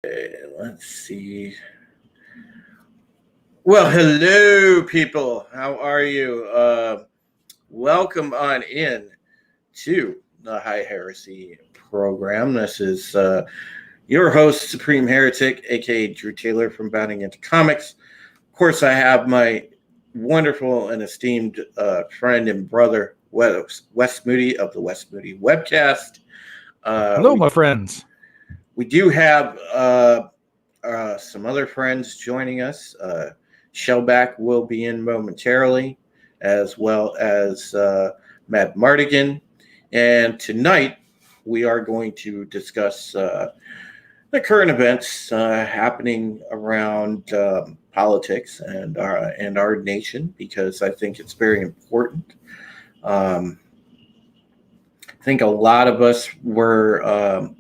Let's see. Well, hello, people. How are you? Welcome on in to the High Heresy program. This is your host, Supreme Heretic, aka Drew Taylor from Bounding into Comics. Of course, I have my wonderful and esteemed friend and brother, Wes Moody of the Wes Moody webcast. Hello, my friends. We do have some other friends joining us. Shellback will be in momentarily, as well as Matt Mardigan. And tonight, we are going to discuss the current events happening around politics and our nation, because I think it's very important. I think a lot of us were,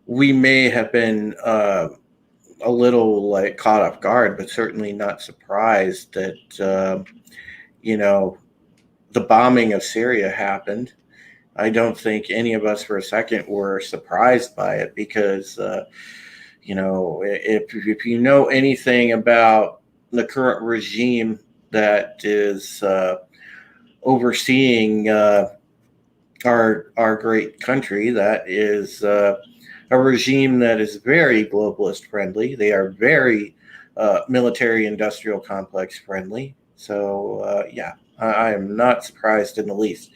we may have been a little like caught off guard, but certainly not surprised that, the bombing of Syria happened. I don't think any of us for a second were surprised by it because, if you know anything about the current regime that is overseeing our great country, that is a regime that is very globalist friendly. They are very military industrial complex friendly. So, I am not surprised in the least.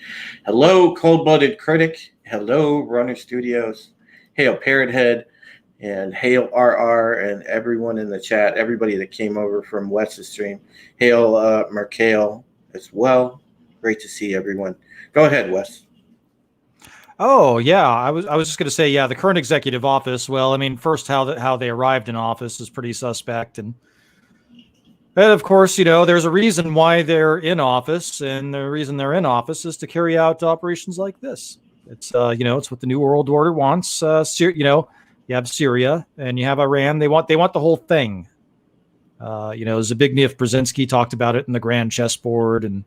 Hello, Cold-Blooded Critic. Hello, Runner Studios. Hail, Parrot Head. And hail, RR, and everyone in the chat, everybody that came over from Wes's stream. Hail, Mercale as well. Great to see everyone. Go ahead, Wes. Oh yeah, I was just going to say, the current executive office. Well, I mean, first how they arrived in office is pretty suspect, and of course, there's a reason why they're in office, and the reason they're in office is to carry out operations like this. It's it's what the New World Order wants. You have Syria and you have Iran. They want the whole thing. Zbigniew Brzezinski talked about it in the Grand Chessboard, and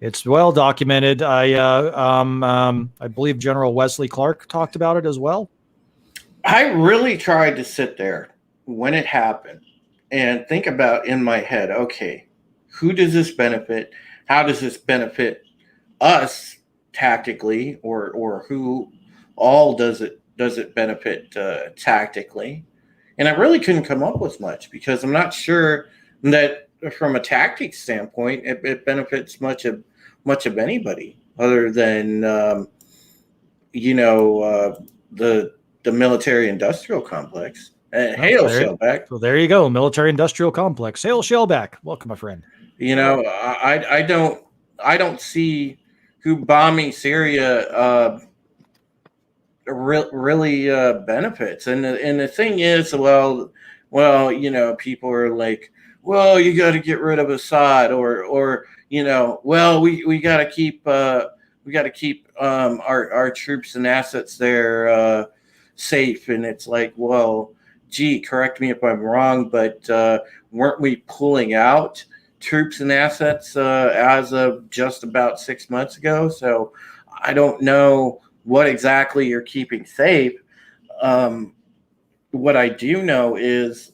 it's well documented. I believe General Wesley Clark talked about it as well. I really tried to sit there when it happened and think about in my head, okay, who does this benefit? How does this benefit us tactically, or who all does it benefit tactically? And I really couldn't come up with much because I'm not sure that from a tactics standpoint, it benefits much of anybody other than the military industrial complex. Hail, Shellback. So there you go, military industrial complex. Hail, Shellback. Welcome, my friend. I don't see who bombing Syria really benefits. And the thing is, well, people are like, well, you got to get rid of Assad, or well, we got to keep our troops and assets there safe. And it's like, well, gee, correct me if I'm wrong, but weren't we pulling out troops and assets as of just about 6 months ago? So I don't know what exactly you're keeping safe. What I do know is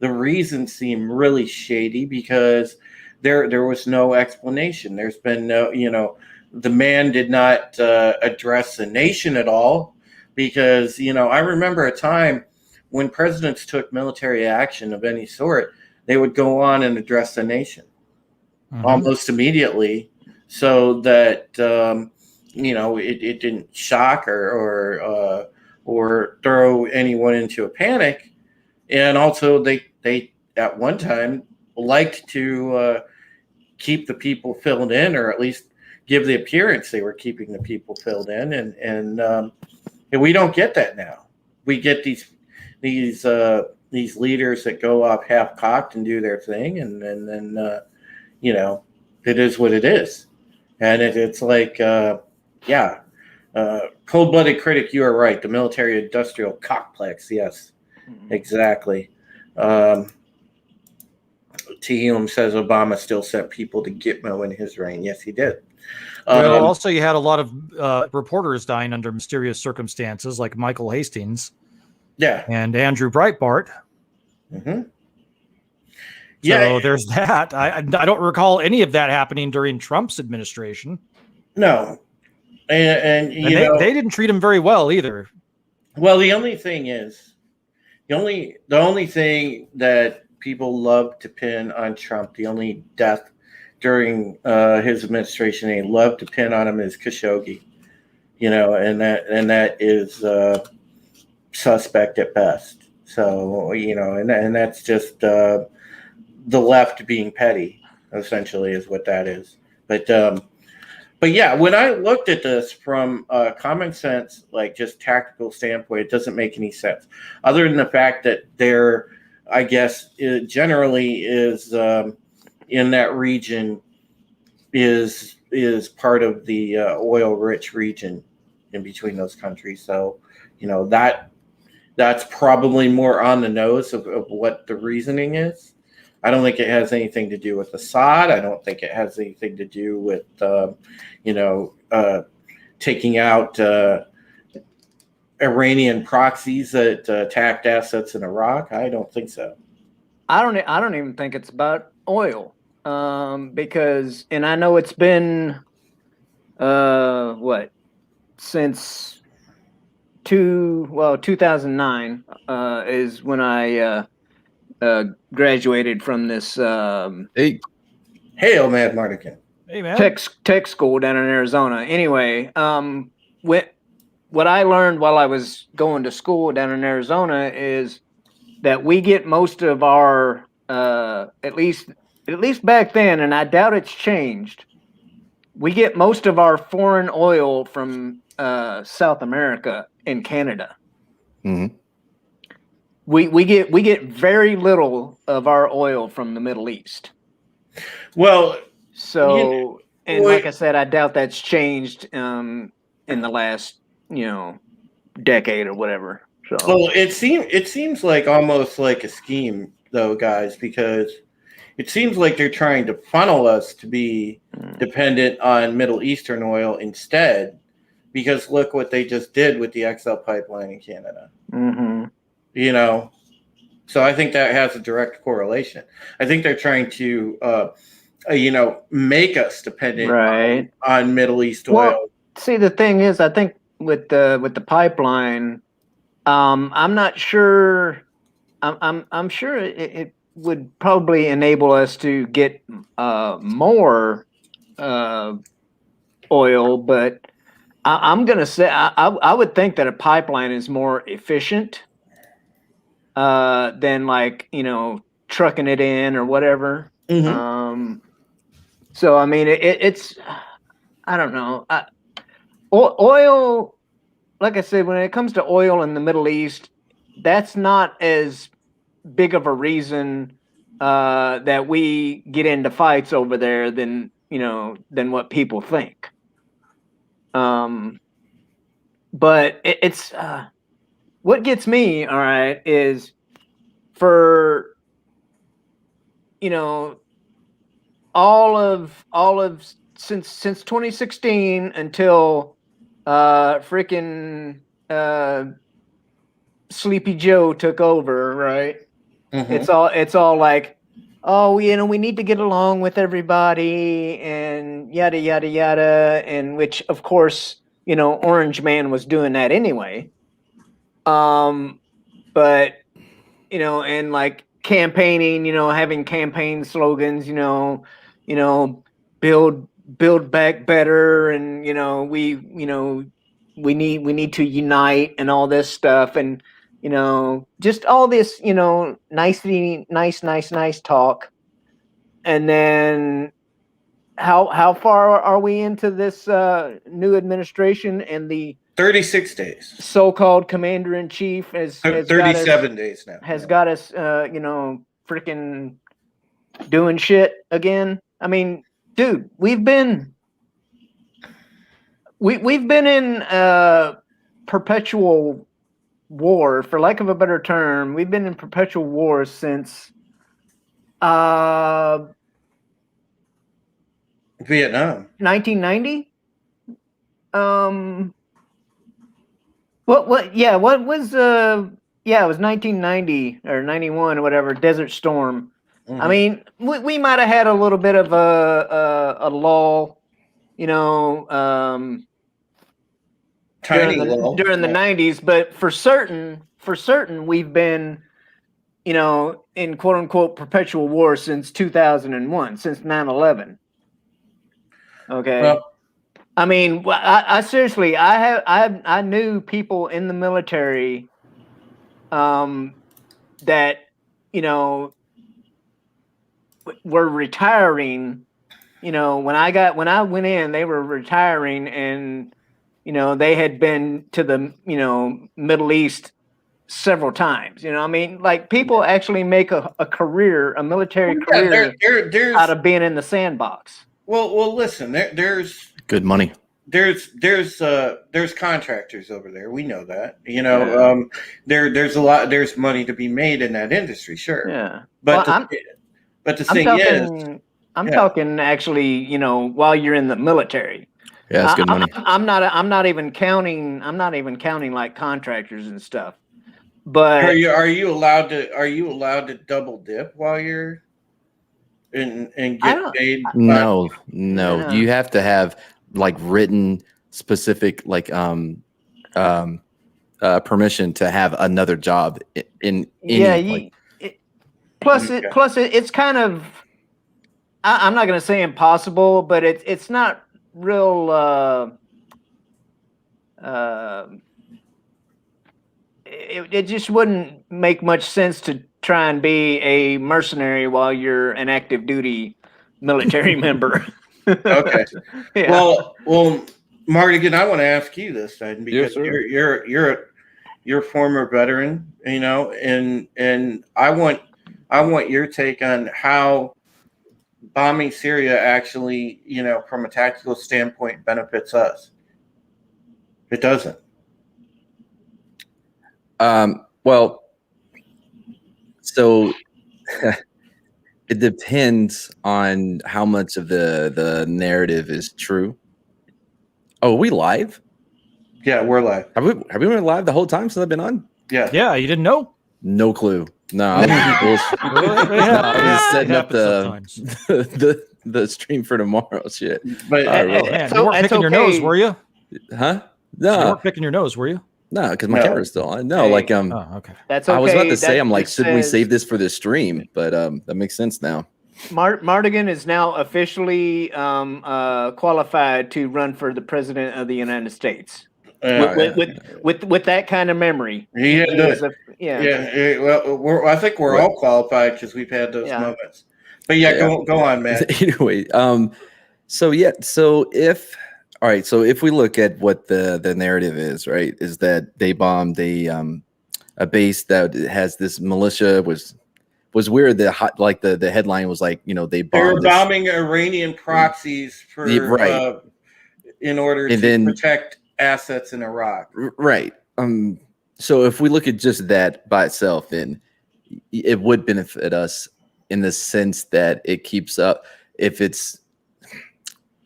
the reasons seem really shady because there was no explanation. There's been no, the man did not address the nation at all because, I remember a time when presidents took military action of any sort, they would go on and address the nation almost immediately so that, it didn't shock or throw anyone into a panic. And also they at one time liked to keep the people filled in, or at least give the appearance they were keeping the people filled in. And we don't get that now. We get these leaders that go off half cocked and do their thing. And then, it is what it is. And it's like, Cold-Blooded Critic, you are right. The military industrial complex. Yes, exactly. Tehillim says Obama still sent people to Gitmo in his reign. Yes, he did. Well, also you had a lot of reporters dying under mysterious circumstances, like Michael Hastings, and Andrew Breitbart. Mm-hmm. So there's that. I don't recall any of that happening during Trump's administration. No, and they didn't treat him very well either. Well, the only thing is, the only thing that people love to pin on Trump, the only death during his administration they love to pin on him is Khashoggi, and that is suspect at best. So and that's just the left being petty, essentially, is what that is. But yeah, when I looked at this from a common sense, like just tactical standpoint, it doesn't make any sense. Other than the fact that there, I guess, generally is in that region is part of the oil-rich region in between those countries. So, that's probably more on the nose of what the reasoning is. I don't think it has anything to do with Assad. I don't think it has anything to do with, taking out Iranian proxies that attacked assets in Iraq. I don't think so. I don't even think it's about oil, because, and I know it's been since 2009 is when I graduated from this Hail, Mad Mardigan. Hey, man. tech school down in Arizona. Anyway, what I learned while I was going to school down in Arizona is that we get most of our at least back then, and I doubt it's changed, we get most of our foreign oil from South America and Canada. Mm-hmm. We get very little of our oil from the Middle East. Well, so like I said, I doubt that's changed in the last decade or whatever. So well, it seems like almost like a scheme, though, guys, because it seems like they're trying to funnel us to be dependent on Middle Eastern oil instead. Because look what they just did with the XL pipeline in Canada. Mm-hmm. So I think that has a direct correlation. I think they're trying to, make us dependent on Middle East oil. Well, see, the thing is, I think with the pipeline, I'm not sure. I'm sure it would probably enable us to get more oil, but I'm gonna say I would think that a pipeline is more efficient than trucking it in or whatever. Mm-hmm. So I mean it's I don't know. Oil, like I said, when it comes to oil in the Middle East, that's not as big of a reason that we get into fights over there than what people think. But it's what gets me, all right, is for all of since 2016 until freaking Sleepy Joe took over, right? Mm-hmm. It's all like, oh, we need to get along with everybody and yada yada yada, and which of course Orange Man was doing that anyway. But and like campaigning, having campaign slogans, build back better, and we need to unite and all this stuff, and just all this nice talk. And then how far are we into this new administration and the 36 days so-called commander-in-chief has 37 days now has got us freaking doing shit again. I mean, dude, we've been in perpetual war, for lack of a better term. We've been in perpetual war since Vietnam. 1990. What? Yeah. What was Yeah, it was 1990 or 91 or whatever. Desert Storm. Mhm. I mean, we might have had a little bit of a lull, Tiny lull. during the 90s, but for certain we've been, in quote unquote perpetual war since 2001, since 9/11. Okay. Well, I mean, I seriously, I knew people in the military, that, were retiring. When I went in, they were retiring, and they had been to the Middle East several times. I mean, like, people actually make a career, a military career, there's out of being in the sandbox. well, listen, there's Good money. there's contractors over there. We know that. Yeah. There's money to be made in that industry, sure. Yeah. But Well, the thing is, I'm talking actually, while you're in the military. Yeah, that's good money. I'm not even counting like contractors and stuff. But are you allowed to double dip while you're and get paid? No. Yeah. You have to have like written specific permission to have another job in any, plus it's kind of, I'm not going to say impossible, but it's not real. It just wouldn't make much sense to try and be a mercenary while you're an active duty military member. Okay. Yeah. Well, Mardigan, I want to ask you this then, because you're a former veteran, and I want your take on how bombing Syria actually, from a tactical standpoint, benefits us. It doesn't. Well, so it depends on how much of the narrative is true. Oh, are we live? Yeah, we're live. Have we been live the whole time since I've been on? Yeah. Yeah, you didn't know? No clue. No, I was setting up the stream for tomorrow. Shit. But Man, you weren't picking your nose, were you? Huh? You No, weren't picking your nose, were you? no, because my camera's still on. No, Hey. Oh, okay. That's okay. I was about to say, That I'm like, just should we says save this for the stream? But that makes sense now. Mardigan is now officially qualified to run for the president of the United States. With that kind of memory. He had to, yeah. Well, I think we're all qualified because we've had those moments. But go on, man. Anyway, so if we look at what the narrative is, right, is that they bombed a base that has this militia was weird. The headline was like, they were bombing Iranian proxies for in order to protect assets in Iraq. Right. So if we look at just that by itself, then it would benefit us in the sense that it keeps up if it's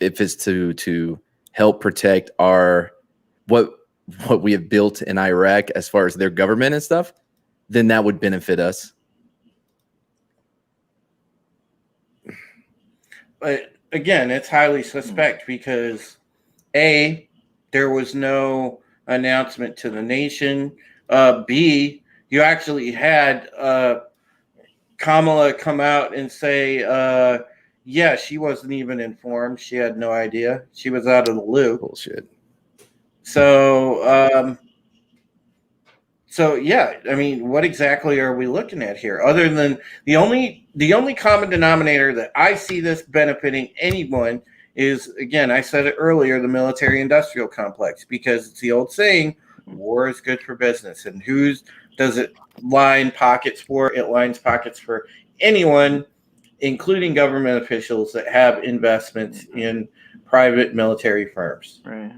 to help protect our what we have built in Iraq as far as their government and stuff, then that would benefit us. But again, it's highly suspect because A, there was no announcement to the nation. B, you actually had Kamala come out and say, she wasn't even informed. She had no idea. She was out of the loop. Bullshit. So, I mean, what exactly are we looking at here? Other than the only common denominator that I see this benefiting anyone is, again, I said it earlier, the military-industrial complex, because it's the old saying, war is good for business. And whose does it line pockets for? It lines pockets for anyone, including government officials that have investments in private military firms. Right.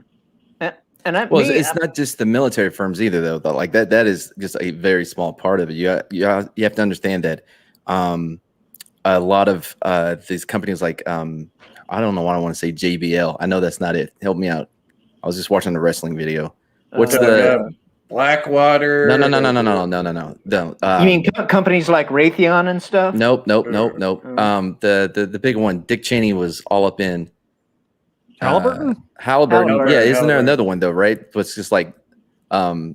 It's not just the military firms either, though. Like that is just a very small part of it. You have to understand that a lot of these companies, like I don't know why I want to say JBL. I know that's not it. Help me out. I was just watching a wrestling video. What's the Blackwater? No. You mean companies like Raytheon and stuff? Nope. The big one. Dick Cheney was all up in. Halliburton? Halliburton. Yeah, isn't there Halliburton. another one though? Right? But it's just like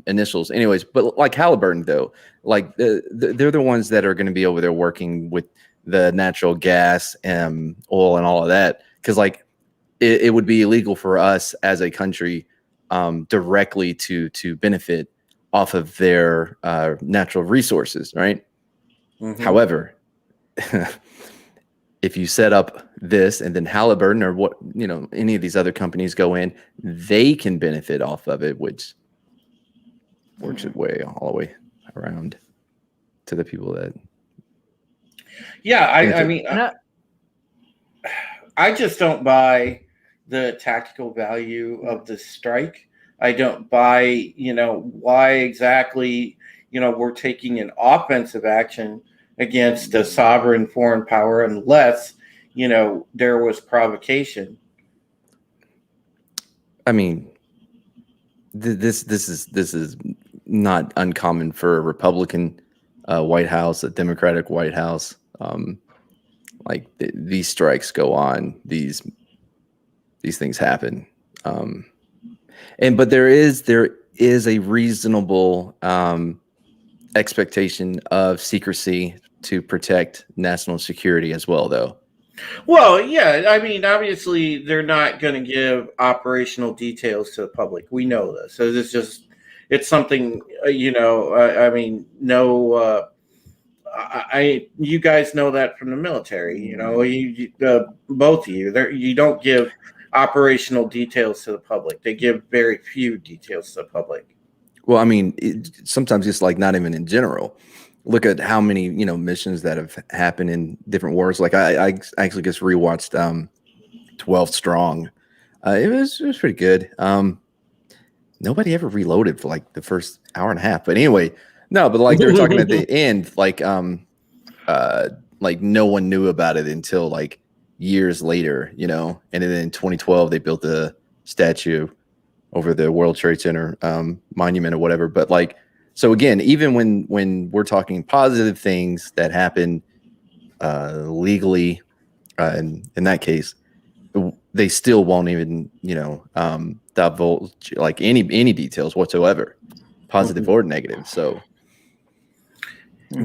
initials. Anyways, but like Halliburton though, like they're the ones that are going to be over there working with the natural gas and oil and all of that, because like it would be illegal for us as a country directly to benefit off of their natural resources, right? Mhm. However, if you set up this and then Halliburton or what, any of these other companies go in, they can benefit off of it, which works its way all the way around to the people that. Yeah, I mean, I just don't buy the tactical value of the strike. I don't buy, why exactly, we're taking an offensive action against a sovereign foreign power unless, there was provocation. I mean, this is not uncommon for a Republican White House, a Democratic White House. These strikes go on, these things happen, but there is a reasonable expectation of secrecy to protect national security as well, though. Well, yeah, I mean, obviously they're not going to give operational details to the public. We know this. So it's something, I mean, no, you guys know that from the military, both of you, you don't give operational details to the public. They give very few details to the public. Well, I mean, sometimes it's like not even in general. Look at how many, missions that have happened in different wars. Like I actually just rewatched 12 Strong. It was pretty good. Nobody ever reloaded for like the first hour and a half. But anyway, no, but like they were talking at the end, like no one knew about it until like years later, and then in 2012 they built a statue over the World Trade Center monument or whatever. But like, so again, even when we're talking positive things that happen legally, in that case, they still won't even divulge like any details whatsoever, positive or negative. So,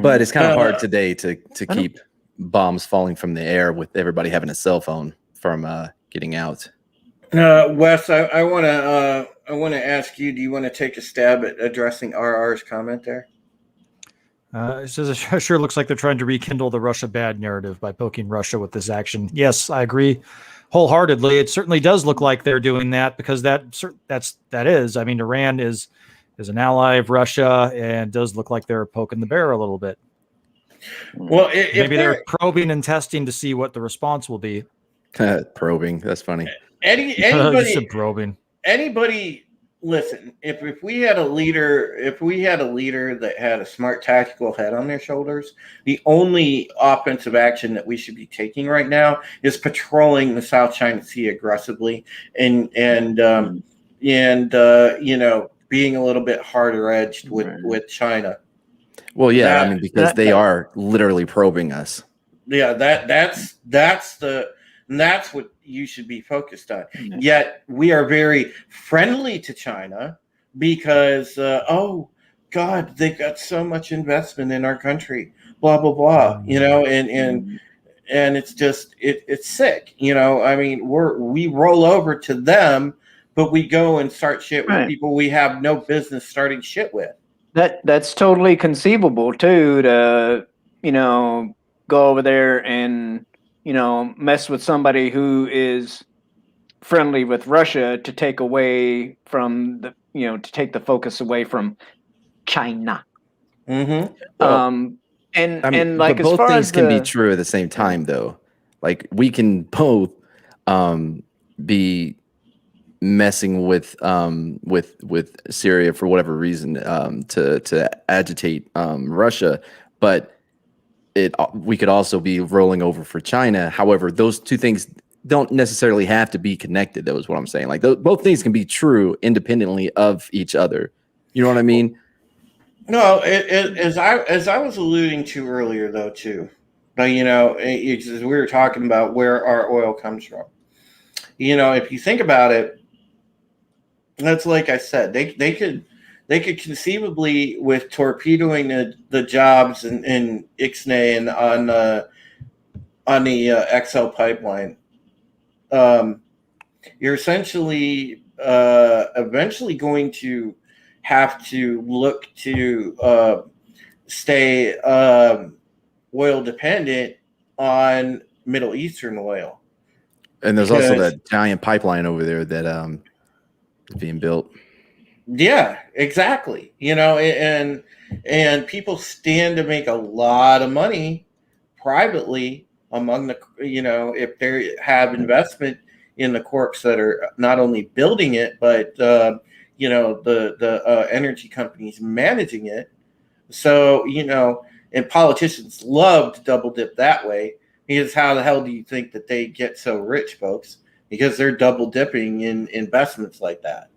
but it's kind of hard today to keep bombs falling from the air with everybody having a cell phone from getting out. Wes, I want to ask you, do you want to take a stab at addressing RR's comment there? It says it sure looks like they're trying to rekindle the Russia bad narrative by poking Russia with this action. Yes, I agree wholeheartedly. It certainly does look like they're doing that because that is. I mean, Iran is an ally of Russia and does look like they're poking the bear a little bit. Well, maybe they're probing and testing to see what the response will be. Probing. That's funny. Anybody listen, if we had a leader that had a smart tactical head on their shoulders, the only offensive action that we should be taking right now is patrolling the South China Sea aggressively and being a little bit harder edged with China. Well, yeah, because they are literally probing us. Yeah, that's what you should be focused on. Mm-hmm. Yet we are very friendly to China because, oh God, they've got so much investment in our country, blah, blah, blah, and it's just, it's sick. I mean, we roll over to them, but we go and start shit with people we have no business starting shit with. That's totally conceivable too, to, go over there and, mess with somebody who is friendly with Russia to take away from to take the focus away from China. Mm-hmm. And like, but both things can be true at the same time, though. Like we can both be messing with Syria for whatever reason to agitate Russia, but we could also be rolling over for China. However, those two things don't necessarily have to be connected. That was what I'm saying. Like both things can be true independently of each other. You know what I mean? No, as I was alluding to earlier, though, too. But as we were talking about where our oil comes from. If you think about it, that's like I said, they could conceivably, with torpedoing the jobs in Ixnay and on the XL pipeline, you're essentially eventually going to have to look to stay oil dependent on Middle Eastern oil. And there's also that giant pipeline over there that is being built. Yeah, exactly. And people stand to make a lot of money privately among the, if they have investment in the corps that are not only building it, but the energy companies managing it. So, and politicians love to double dip that way, because how the hell do you think that they get so rich, folks? Because they're double dipping in investments like that.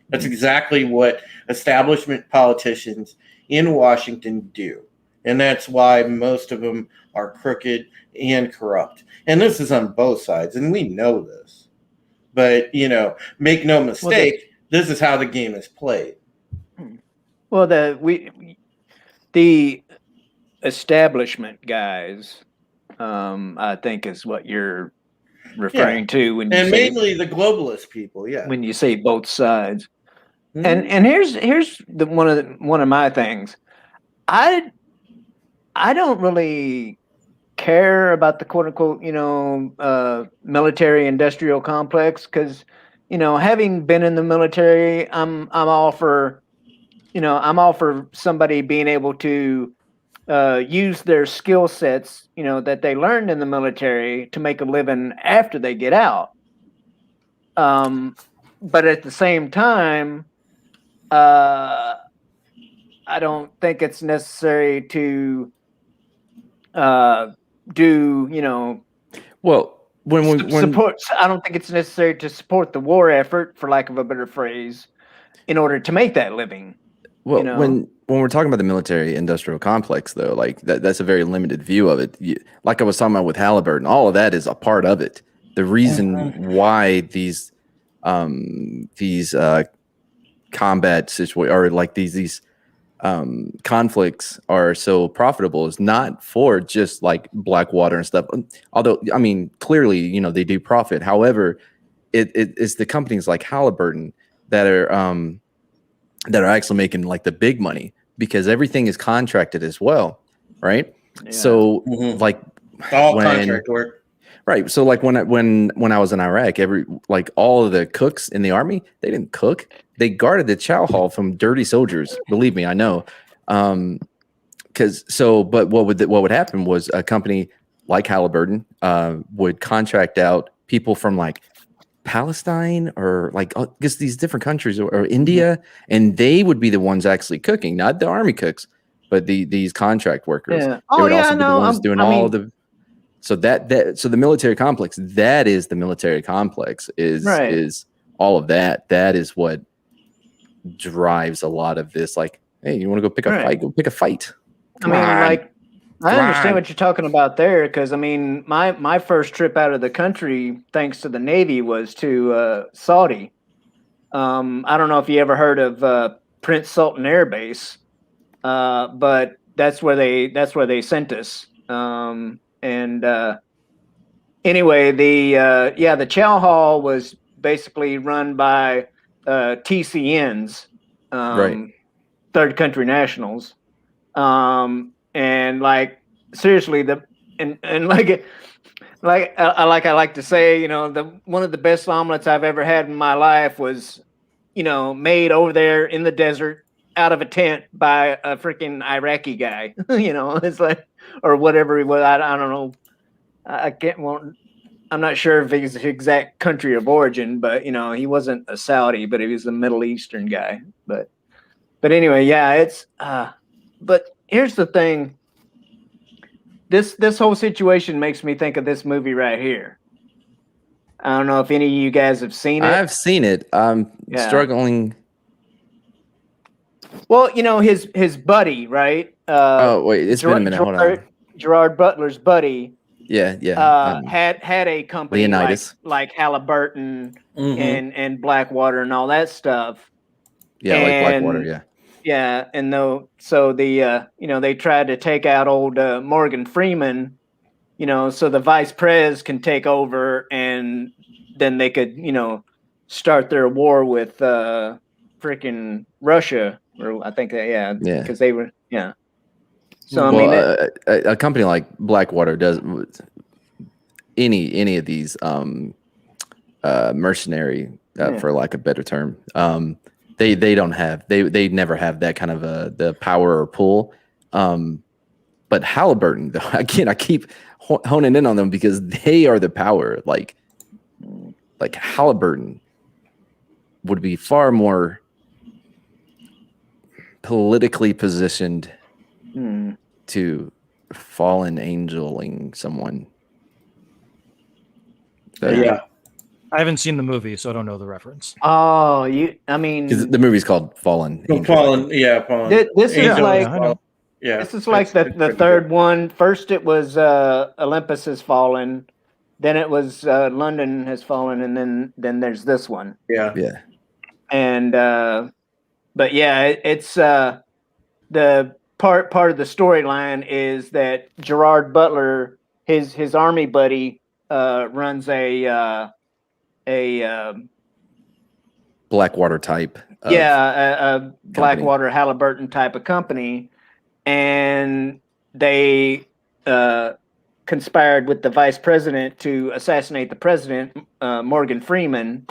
That's exactly what establishment politicians in Washington do. And that's why most of them are crooked and corrupt. And this is on both sides, and we know this. But, make no mistake, this is how the game is played. Well, the establishment guys, I think is what you're referring to when you and say, mainly the globalist people, yeah. when you say both sides. Mm-hmm. And here's one of my things. I don't really care about the quote unquote military industrial complex, because having been in the military, I'm all for somebody being able to use their skill sets that they learned in the military to make a living after they get out. But at the same time, I don't think it's necessary to Well, when support. I don't think it's necessary to support the war effort, for lack of a better phrase, in order to make that living. Well, when we're talking about the military industrial complex, though, like that's a very limited view of it. Like I was talking about with Halliburton, all of that is a part of it. The reason why these combat situations, or like these conflicts are so profitable, is not for just like Blackwater and stuff. Although, I mean, clearly, they do profit. However, it's the companies like Halliburton that are actually making like the big money, because everything is contracted as well, right? Yeah. So like all contract work. Right. So like when I was in Iraq, all of the cooks in the army, they didn't cook. They guarded the chow hall from dirty soldiers. Believe me, I know. But what would happen was a company like Halliburton would contract out people from like Palestine or like just these different countries or India, and they would be the ones actually cooking, not the army cooks, but these contract workers. Yeah. They would also be the ones doing all the. So so the military complex, that is the military complex is all of that. That is what drives a lot of this. Like, hey, you want to go pick a fight? Go pick a fight. I understand what you're talking about there, because I mean, my first trip out of the country, thanks to the Navy, was to Saudi. I don't know if you ever heard of Prince Sultan Air Base, but that's where they sent us. Anyway, the chow hall was basically run by TCNs, third country nationals, and like seriously, I like to say, one of the best omelets I've ever had in my life was, made over there in the desert out of a tent by a freaking Iraqi guy. It's like, or whatever he was. I don't know. I'm not sure if he's the exact country of origin, but he wasn't a Saudi, but he was a Middle Eastern guy. But anyway, yeah, it's but here's the thing. This whole situation makes me think of this movie right here. I don't know if any of you guys have seen it. I've seen it. I'm struggling. Well, you know, his buddy, right? Oh wait, it's been a minute. Hold on. Gerard Butler's buddy. Yeah. Had a company Leonidas. like Halliburton Mhm. and Blackwater and all that stuff. Yeah, like Blackwater. Yeah. Yeah, and so the you know, they tried to take out old Morgan Freeman, you know, so the vice pres can take over, and then they could, you know, start their war with freaking Russia, or I think because they were So I mean, a company like Blackwater does any of these mercenary, for lack of a better term. They don't have they never have that kind of the power or pull. But Halliburton, though, again, I keep honing in on them because they are the power. Like Halliburton would be far more politically positioned to fallen angeling someone. Yeah. I haven't seen the movie, so I don't know the reference. oh, I mean, Because the movie's called Fallen. Angel. Fallen. This is Angel like I know. Yeah, this is like it's the third one. First, it was Olympus Has Fallen. Then it was London Has Fallen, and then there's this one. Yeah. And but yeah, it's the part of the storyline is that Gerard Butler, his army buddy, runs a Blackwater type. a Blackwater Halliburton type of company, and they conspired with the vice president to assassinate the president, Morgan Freeman,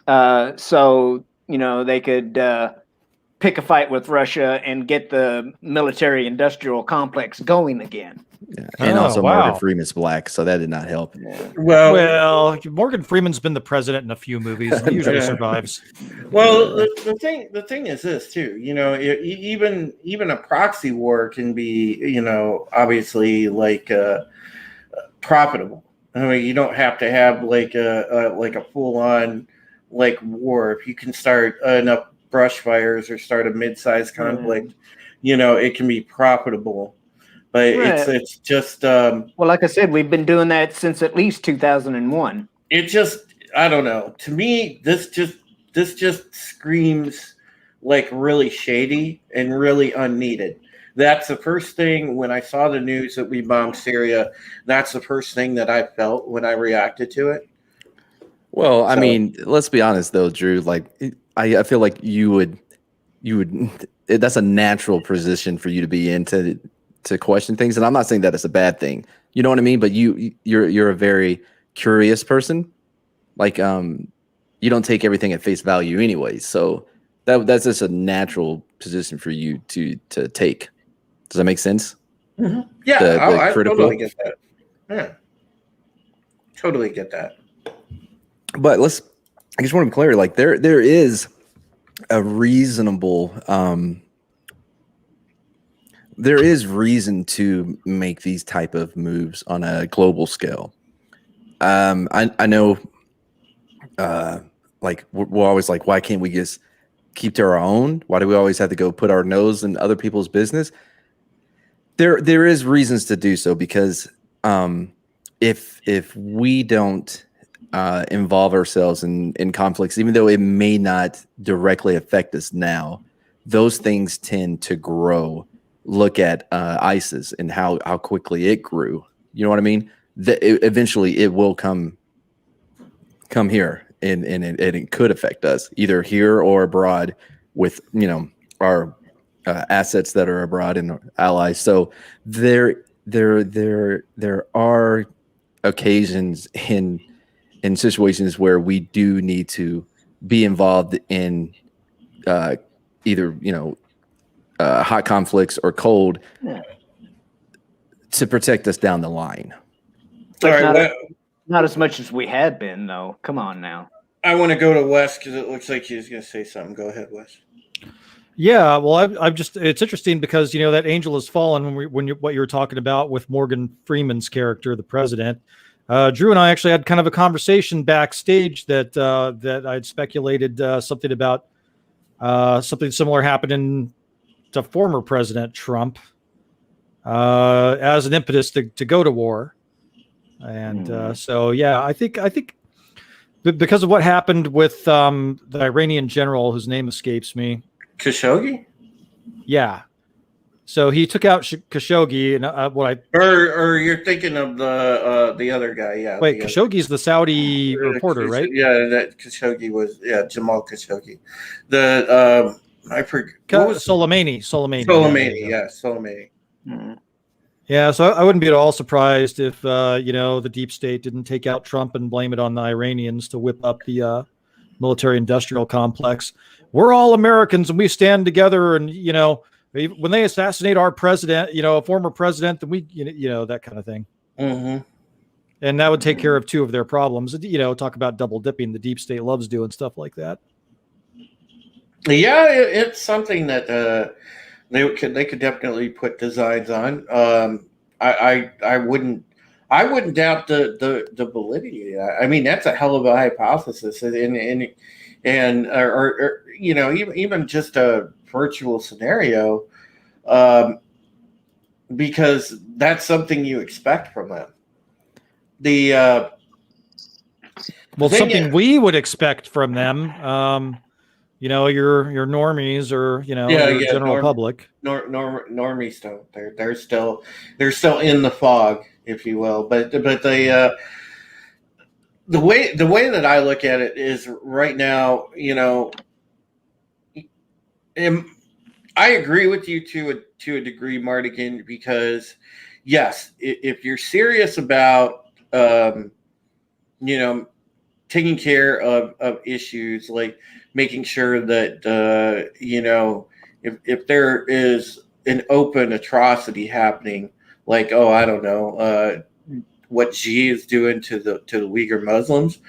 so you know they could pick a fight with Russia and get the military-industrial complex going again. Yeah. And also Morgan Freeman's black, so that did not help. Well, Morgan Freeman's been the president in a few movies. He usually survives. Well, the thing is this too. You know, even a proxy war can be, you know, obviously like profitable. I mean, you don't have to have like a full on like war. If you can start enough brush fires or start a mid-sized conflict, you know, it can be profitable. But it's just well, like I said, we've been doing that since at least 2001. It just, I don't know. To me, this just screams like really shady and really unneeded. That's the first thing when I saw the news that we bombed Syria. That's the first thing that I felt when I reacted to it. Well, I mean, let's be honest though, Drew. Like, I feel like you would. That's a natural position for you to be in to question things, and I'm not saying that it's a bad thing. You know what I mean? But you're a very curious person. Like, you don't take everything at face value, anyways. So that's just a natural position for you to take. Does that make sense? Mm-hmm. Yeah, I totally get that. Yeah, totally get that. But I just want to be clear. Like, there is a reasonable. There is reason to make these type of moves on a global scale. I know, like we're always like, why can't we just keep to our own? Why do we always have to go put our nose in other people's business? There is reasons to do so because if we don't involve ourselves in conflicts, even though it may not directly affect us now, those things tend to grow. Look at ISIS and how quickly it grew. You know what I mean? Eventually, it will come here, and it could affect us either here or abroad with our assets that are abroad and allies. So there are occasions in situations where we do need to be involved in either hot conflicts or cold to protect us down the line. All right, not as much as we had been, though. Come on now. I want to go to Wes because it looks like he's going to say something. Go ahead, Wes. Yeah, well, I've just, it's interesting because, that Angel Has Fallen, what you were talking about with Morgan Freeman's character, the president, Drew and I actually had kind of a conversation backstage that that I'd speculated something about something similar happening to former President Trump as an impetus to go to war. And so, yeah, I think because of what happened with the Iranian general whose name escapes me. Khashoggi? Yeah. So he took out Khashoggi, and or you're thinking of the other guy, yeah. Wait, Khashoggi's the Saudi reporter, right? Yeah, that Khashoggi was Jamal Khashoggi. The I forget what was Soleimani. Yeah, Soleimani. Mm. Yeah, so I wouldn't be at all surprised if the deep state didn't take out Trump and blame it on the Iranians to whip up the military-industrial complex. We're all Americans and we stand together, and when they assassinate our president, a former president, then we, that kind of thing. Mm-hmm. And that would take care of two of their problems. Talk about double dipping. The deep state loves doing stuff like that. Yeah, it's something that they could definitely put designs on. I wouldn't doubt the validity of that. I mean, that's a hell of a hypothesis, and even just a virtual scenario, because that's something you expect from them. Something we would expect from them. Your normies or your general public. Normies don't. They're still in the fog, if you will. But the way that I look at it is right now, I agree with you to a degree, Mardigan, because yes, if you're serious about taking care of issues like making sure that if there is an open atrocity happening, like I don't know what Xi is doing to the Uyghur Muslims.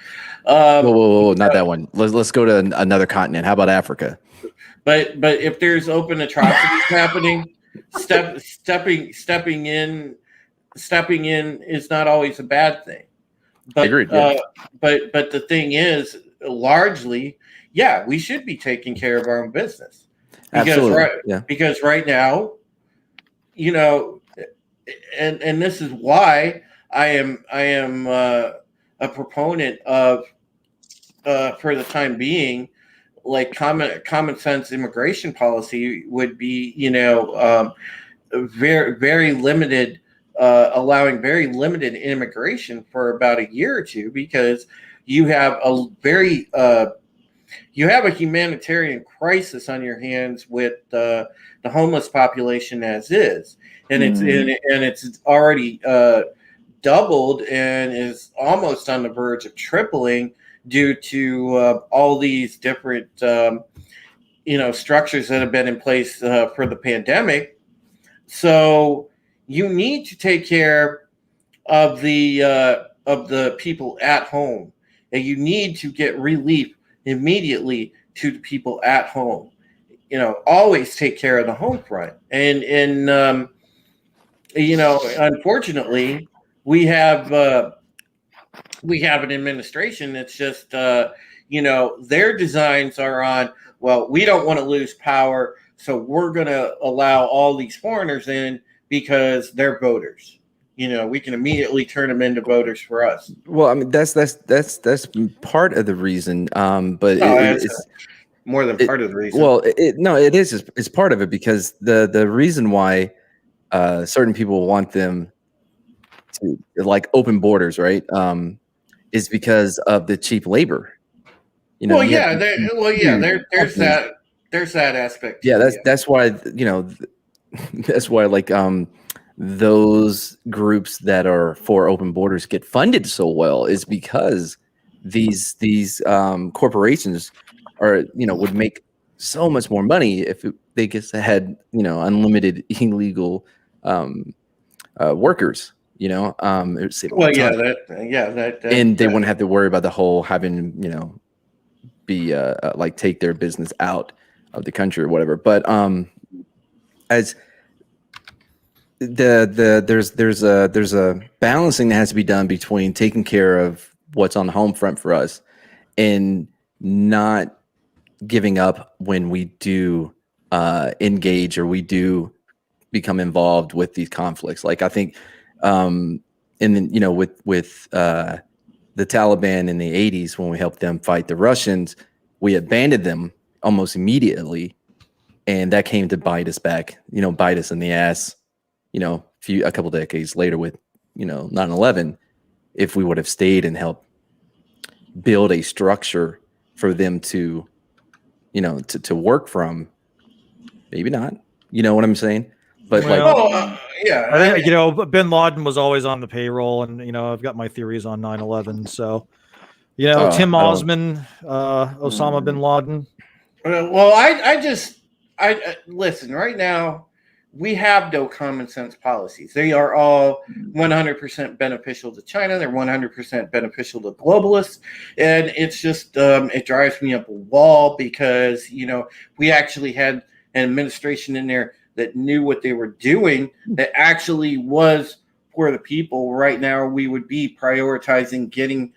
Whoa, not that one. Let's go to another continent. How about Africa? But if there's open atrocities happening, stepping in is not always a bad thing. But agreed. Yeah. But the thing is, largely, yeah, we should be taking care of our own business. Because right now, and this is why I am a proponent of for the time being, like common sense immigration policy would be, very, very limited, allowing very limited immigration for about a year or two, because you have a humanitarian crisis on your hands with the homeless population as is, and it's already doubled and is almost on the verge of tripling due to all these different structures that have been in place for the pandemic. So you need to take care of the people at home, and you need to get relief immediately to the people at home. Always take care of the home front, and unfortunately, we have an administration that's just their designs are on, well, we don't want to lose power, so we're going to allow all these foreigners in because they're voters. We can immediately turn them into voters for us. Well, I mean, that's part of the reason, but it's more than part of the reason. Well, it's part of it, because the reason why certain people want them to, like, open borders, right, is because of the cheap labor. There's that aspect too, that's why that's why, like, those groups that are for open borders get funded so well, is because these corporations are would make so much more money if they just had unlimited illegal workers. They wouldn't have to worry about the whole having be like take their business out of the country or whatever. But as there's a balancing that has to be done between taking care of what's on the home front for us and not giving up when we do engage or we do become involved with these conflicts. Like I think, and then with the Taliban in the 80s, when we helped them fight the Russians, we abandoned them almost immediately, and that came to bite us back. Bite us in the ass. A couple decades later with 9/11, if we would have stayed and helped build a structure for them to work from, maybe not. You know what I'm saying? But yeah, I think, Bin Laden was always on the payroll, and I've got my theories on 9/11. So, Tim Osman, Osama bin Laden. Well, I listen right now. We have no common sense policies. They are all 100% beneficial to China. They're 100% beneficial to globalists. And it's just, it drives me up a wall because, we actually had an administration in there that knew what they were doing, that actually was for the people. Right now, we would be prioritizing getting,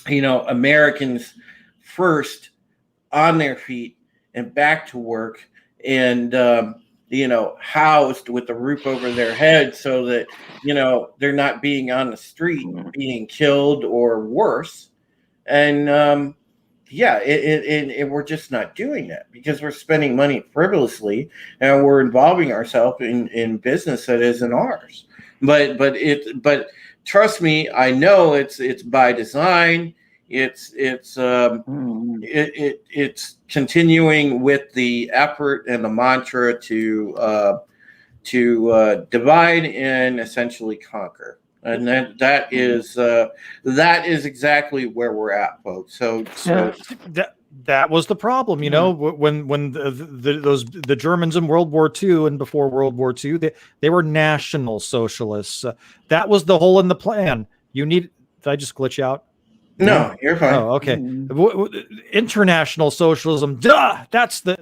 Americans first on their feet and back to work and, housed with a roof over their head so that, they're not being on the street, being killed or worse. And, we're just not doing that because we're spending money frivolously and we're involving ourselves in business that isn't ours. But trust me, I know it's by design. It's continuing with the effort and the mantra to divide and essentially conquer, and that is exactly where we're at, folks. So that was the problem, when the Germans in World War II and before World War II, they were national socialists. That was the hole in the plan. Did I just glitch out? No, you're fine. Oh, okay. International socialism. Duh. That's the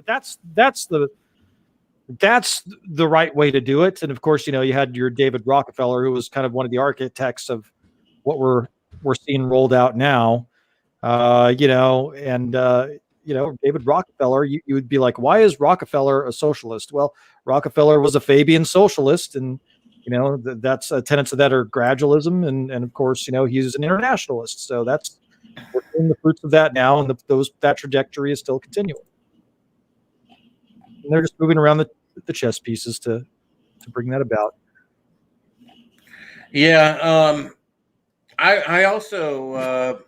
right way to do it. And of course, you had your David Rockefeller, who was kind of one of the architects of what we're seeing rolled out now. David Rockefeller, you would be like, why is Rockefeller a socialist? Well, Rockefeller was a Fabian socialist, and that's tenets of that are gradualism, and of course, he's an internationalist. So we're seeing the fruits of that now, and that trajectory is still continuing. And they're just moving around the chess pieces to bring that about. Yeah, I also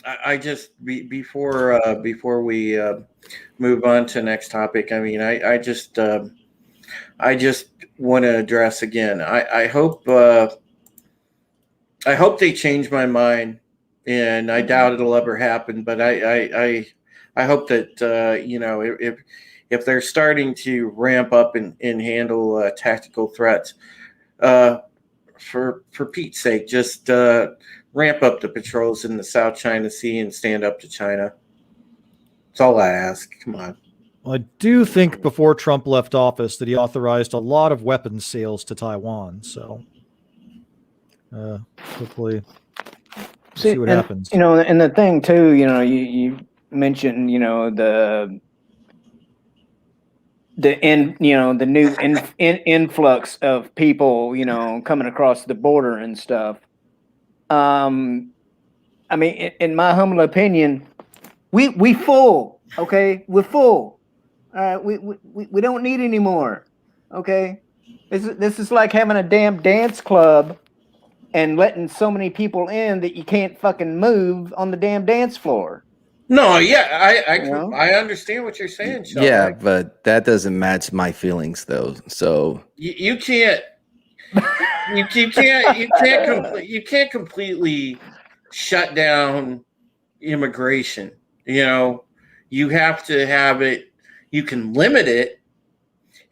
I just before we move on to next topic. I mean, I just want to address again. I hope they change my mind, and I doubt it'll ever happen. But I hope that if they're starting to ramp up and handle tactical threats, for Pete's sake, just ramp up the patrols in the South China Sea and stand up to China. That's all I ask. Come on. Well, I do think before Trump left office that he authorized a lot of weapons sales to Taiwan. So hopefully see what happens. And the thing too, you mentioned, the new influx of people, coming across the border and stuff. I mean, in my humble opinion, we full. Okay, we're full. We don't need any more. Okay, this is like having a damn dance club and letting so many people in that you can't fucking move on the damn dance floor. No, yeah, I understand what you're saying, Shellback. Yeah, but that doesn't match my feelings, though. So you can't completely shut down immigration. You have to have it. You can limit it,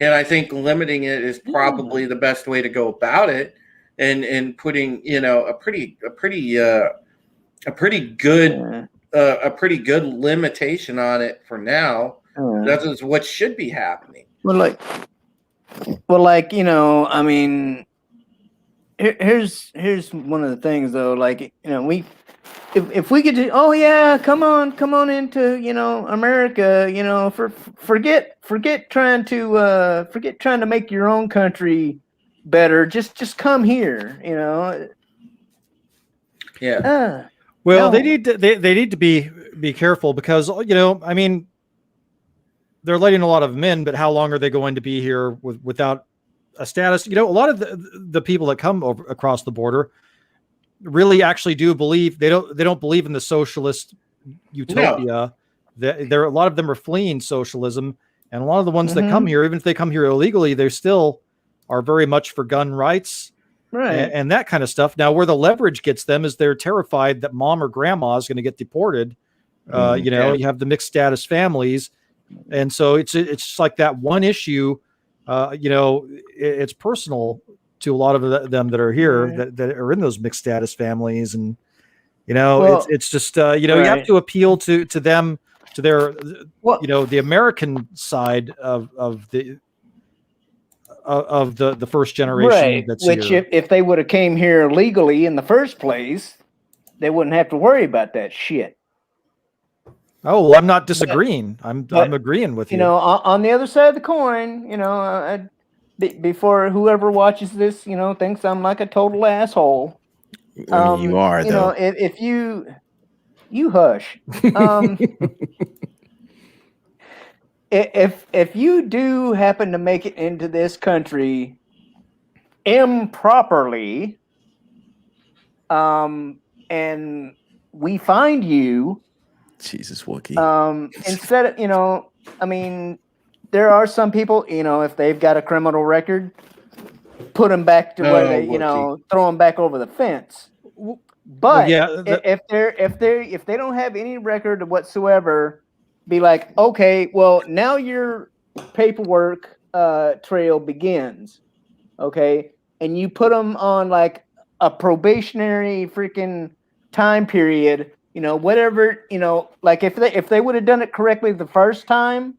and I think limiting it is probably the best way to go about it. And putting a pretty good limitation on it for now. That is what should be happening. Well, Well, like, I mean, here's one of the things though. Like, if we could, oh yeah, come on into America. Forget trying to make your own country better. Just come here. Yeah. Well, No. they need to be careful because I mean, they're letting a lot of them in, but how long are they going to be here without a status? A lot of the people that come over across the border really actually do believe they don't believe in the socialist utopia. There a lot of them are fleeing socialism, and a lot of the ones that come here, even if they come here illegally, they still are very much for gun rights. Right. And that kind of stuff. Now, where the leverage gets them is they're terrified that mom or grandma is going to get deported. You have the mixed status families. And so it's just like that one issue, it's personal to a lot of them that are here that are in those mixed status families. And, it's just, you have to appeal to them, to their, the American side of the first generation. Right. That's Which here. if they would have came here legally in the first place, they wouldn't have to worry about that shit. Oh, well, I'm not disagreeing. I'm agreeing with you. On the other side of the coin, before whoever watches this, thinks I'm like a total asshole. I mean, you are though. If you hush. If you do happen to make it into this country improperly, and we find you, Jesus, Wookie. Instead of, I mean, there are some people, if they've got a criminal record, put them back to where they, throw them back over the fence. But if they don't have any record whatsoever, be like, okay, well, now your paperwork trail begins, okay, and you put them on like a probationary freaking time period. Whatever, like if they would have done it correctly the first time,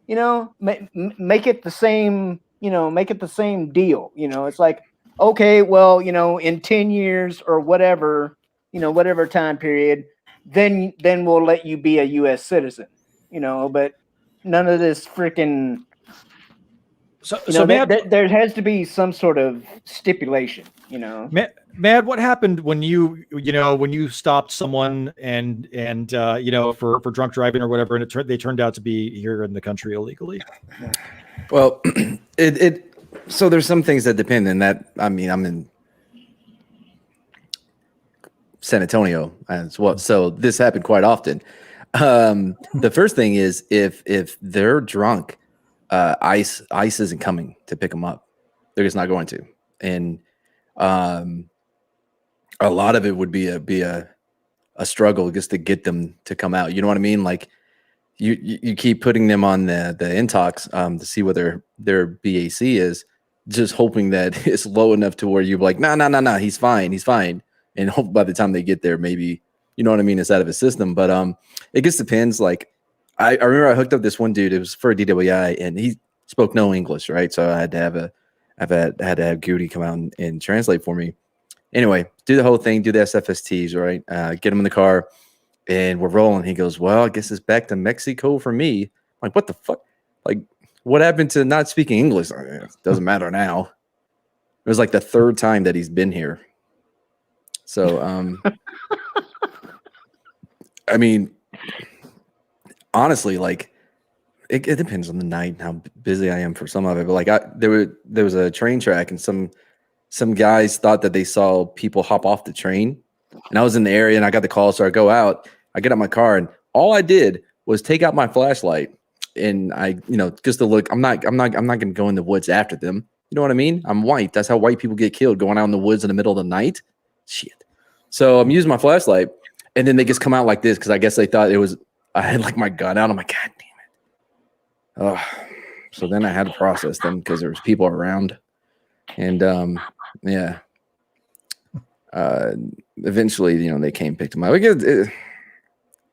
make it the same, make it the same deal. It's like, okay, well, in 10 years or whatever, whatever time period, then we'll let you be a U.S. citizen, but none of this freaking. So there has to be some sort of stipulation, Mad, what happened when you stopped someone and for drunk driving or whatever, and they turned out to be here in the country illegally? Well, so there's some things that depend, and that I'm in San Antonio as well, so this happened quite often. The first thing is if they're drunk, ICE isn't coming to pick them up. They're just not going to, and a lot of it would be a struggle just to get them to come out. You know what I mean? Like you keep putting them on the intox to see what their BAC is, just hoping that it's low enough to where you're like, no, he's fine. And hope by the time they get there, maybe, you know what I mean, it's out of his system. But it just depends. Like I remember I hooked up this one dude. It was for a DWI, and he spoke no English, right? So I had to have Goody come out and translate for me. Anyway, do the whole thing, do the SFSTs, right? Get him in the car, and we're rolling. He goes, well, I guess it's back to Mexico for me. I'm like, what the fuck? Like, what happened to not speaking English? It doesn't matter now. It was like the third time that he's been here. So, I mean, honestly, like, it depends on the night and how busy I am for some of it. But like, there was a train track, and some guys thought that they saw people hop off the train, and I was in the area, and I got the call, so I go out, I get out my car, and all I did was take out my flashlight, and I, just to look. I'm not going to go in the woods after them. You know what I mean? I'm white. That's how white people get killed, going out in the woods in the middle of the night. Shit. So I'm using my flashlight, and then they just come out like this because I guess they thought I had like my gun out. I'm like, God damn it. So then I had to process them because there was people around, and eventually, they came and picked them up. It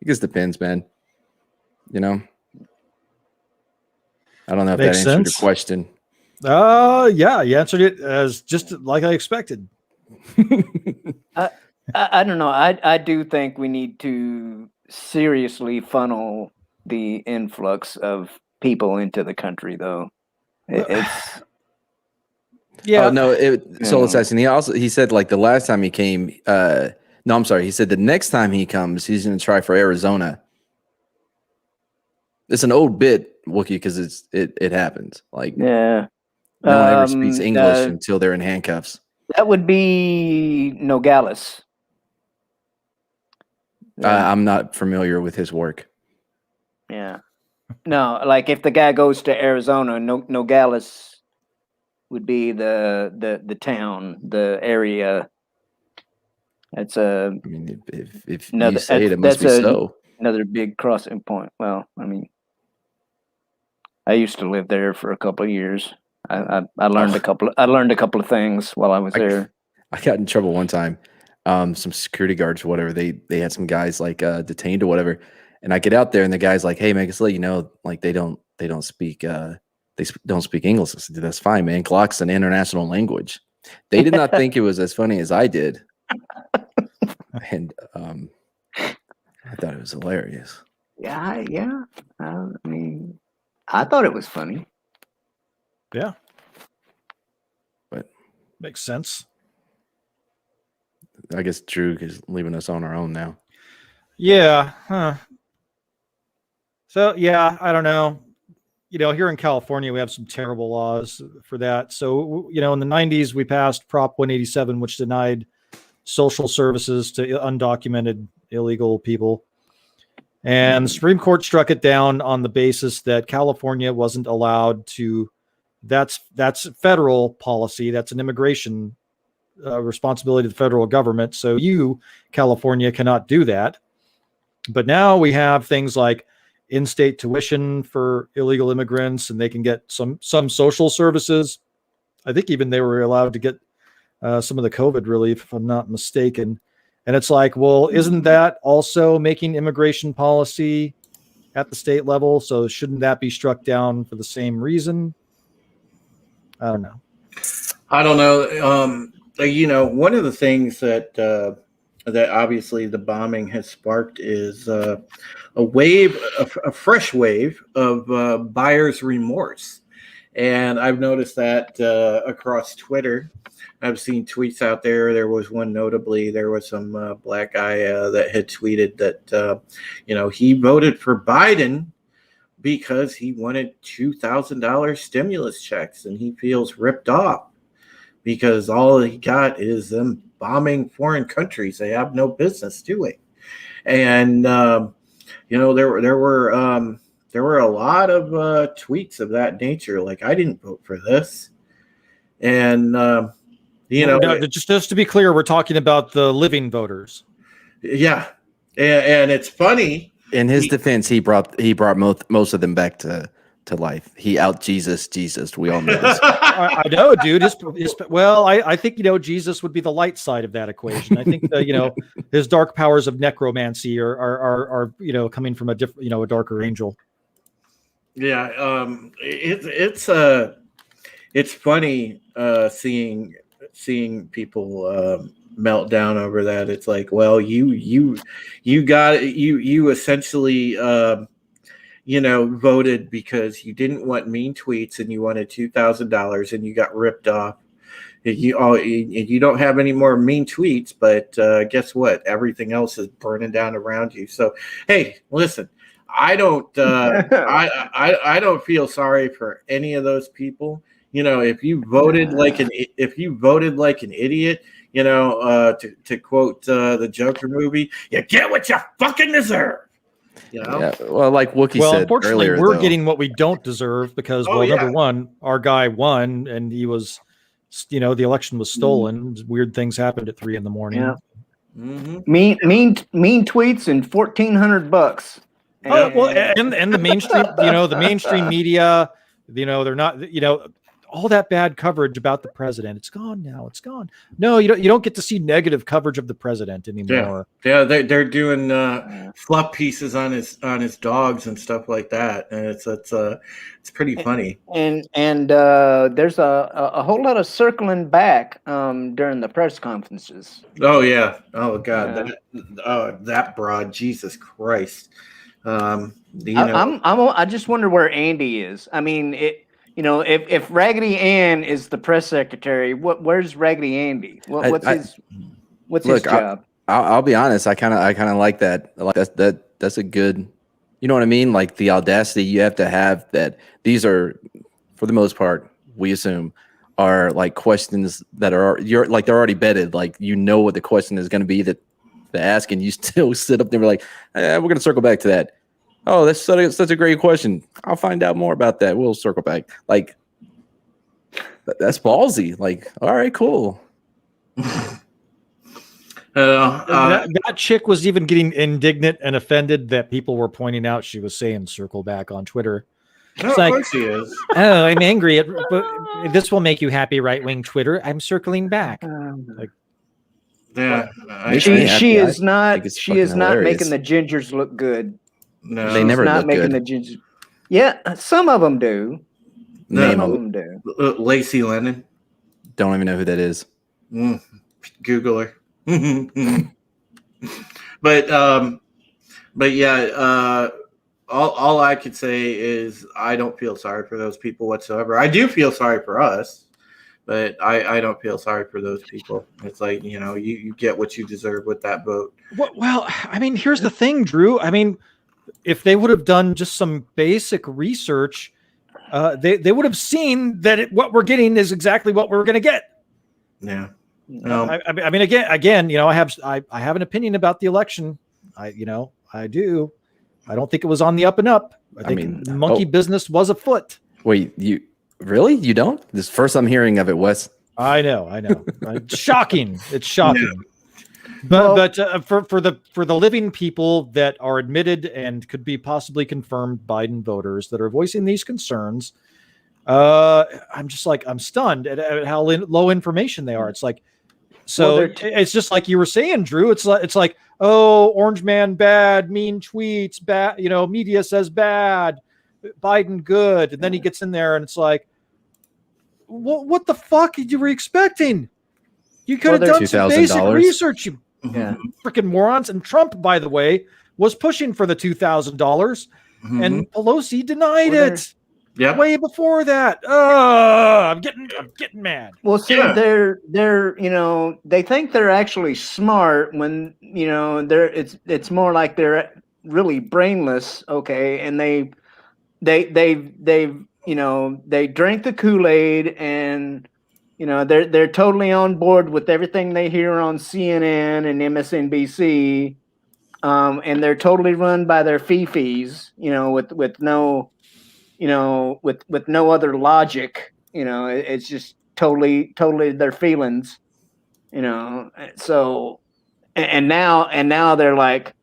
just depends, man. I don't know if that answered your question. Yeah, you answered it as just like I expected. I don't know. I do think we need to seriously funnel the influx of people into the country, though. It's Yeah. Oh no, Soul Yeah. Assassin. He said like the last time he came. No, I'm sorry. He said the next time he comes, he's going to try for Arizona. It's an old bit, Wookiee, because it happens. Like Yeah. no one ever speaks English until they're in handcuffs. That would be Nogales. I'm not familiar with his work. Yeah. No, like if the guy goes to Arizona, Nogales would be the town, the area. That's I mean, if you say it must be so. Another big crossing point. Well, I mean, I used to live there for a couple of years. I learned a couple of things while I was there. I got in trouble one time. Some security guards or whatever, they had some guys like detained or whatever, and I get out there and the guy's like, "Hey man, just let you know, like they don't speak don't speak English." I said, "That's fine, man. Glock's an international language." They did not think it was as funny as I did, and I thought it was hilarious. Yeah. I mean, I thought it was funny. Yeah. But makes sense. I guess Drew is leaving us on our own now. Yeah. Huh. So yeah, I don't know. Here in California, we have some terrible laws for that. So, in the 90s, we passed Prop 187, which denied social services to undocumented illegal people. And the Supreme Court struck it down on the basis that California wasn't allowed to. That's federal policy. That's an immigration responsibility of the federal government. So California, cannot do that. But now we have things like in-state tuition for illegal immigrants, and they can get some social services. I think even they were allowed to get some of the COVID relief, if I'm not mistaken. And it's like, well, isn't that also making immigration policy at the state level? So shouldn't that be struck down for the same reason? I don't know. One of the things that obviously the bombing has sparked is a fresh wave of buyer's remorse. And I've noticed that across Twitter. I've seen tweets out there. There was one notably. There was some black guy that had tweeted that, he voted for Biden because he wanted $2,000 stimulus checks, and he feels ripped off because all he got is them bombing foreign countries they have no business doing. And there were a lot of tweets of that nature. Like, I didn't vote for this, and just to be clear, we're talking about the living voters. Yeah, and it's funny. In his defense, he brought most of them back to life. He out Jesus. We all know this. I know, dude. I think Jesus would be the light side of that equation. I think his dark powers of necromancy are coming from a different a darker angel. Yeah, it's funny seeing people melt down over that. It's like, well, you essentially voted because you didn't want mean tweets and you wanted $2,000 and you got ripped off. You don't have any more mean tweets, but guess what? Everything else is burning down around you. So, hey, listen, I don't I don't feel sorry for any of those people. If you voted like an idiot, to quote the Joker movie, you get what you fucking deserve. Yeah, well, like Wookiee said unfortunately, earlier, we're getting what we don't deserve because, number one, our guy won, and he was, the election was stolen. Weird things happened at 3 a.m. Yeah. Mm-hmm. Mean tweets and $1,400. And the mainstream, the mainstream media, they're not, all that bad coverage about the president. It's gone now. It's gone. No, you don't get to see negative coverage of the president anymore. Yeah, they're doing fluff pieces on his dogs and stuff like that, and it's pretty funny. And there's a whole lot of circling back during the press conferences. Oh yeah. Oh god. That broad. Jesus Christ. I just wonder where Andy is. I mean, if Raggedy Ann is the press secretary, where's Raggedy Andy? What's his job? I'll be honest. I kind of like that. Like that's a good. You know what I mean? Like the audacity you have to have that. These are, for the most part, we assume, are like questions that are they're already vetted. Like what the question is going to be that they ask, and you still sit up there and be like, we're going to circle back to that. Oh, that's such a great question. I'll find out more about that. We'll circle back. Like, that's ballsy. Like, all right, cool. That chick was even getting indignant and offended that people were pointing out she was saying "circle back" on Twitter. No, of course she is. Oh, I'm angry. But this will make you happy, right-wing Twitter. I'm circling back. Yeah, she is not hilarious. making the gingers look good. No, they never not look making good. the gingers. Yeah, some of them do. Name Some of them. them do. Lacey Lennon. Don't even know who that is. Google her. But yeah, all I could say is I don't feel sorry for those people whatsoever. I do feel sorry for us, but I don't feel sorry for those people. It's like, you get what you deserve with that vote. Well, I mean, here's the thing, Drew. I mean, if they would have done just some basic research, they would have seen that what we're getting is exactly what we're going to get. Yeah. I mean, again, I have an opinion about the election. I do. I don't think it was on the up and up. I think monkey business was afoot. Wait, you really don't? This is the first I'm hearing of it, Wes. I know. It's shocking. It's shocking. Yeah. But for the living people that are admitted and could be possibly confirmed Biden voters that are voicing these concerns, I'm just like, I'm stunned at how low information they are. It's like, it's just like you were saying, Drew. It's like, oh, Orange Man bad, mean tweets bad. Media says bad, Biden good, and then he gets in there and it's like, what the fuck you were expecting? You could have done some basic research, you freaking morons. And Trump, by the way, was pushing for the $2,000, and Pelosi denied it. Yeah, way before that. I'm getting mad. Well, see, they're they think they're actually smart when it's more like they're really brainless. Okay, and they drink the Kool-Aid, and they're totally on board with everything they hear on CNN and MSNBC, and they're totally run by their fifis, with no, with no other logic. It's just totally their feelings, So, and now they're like,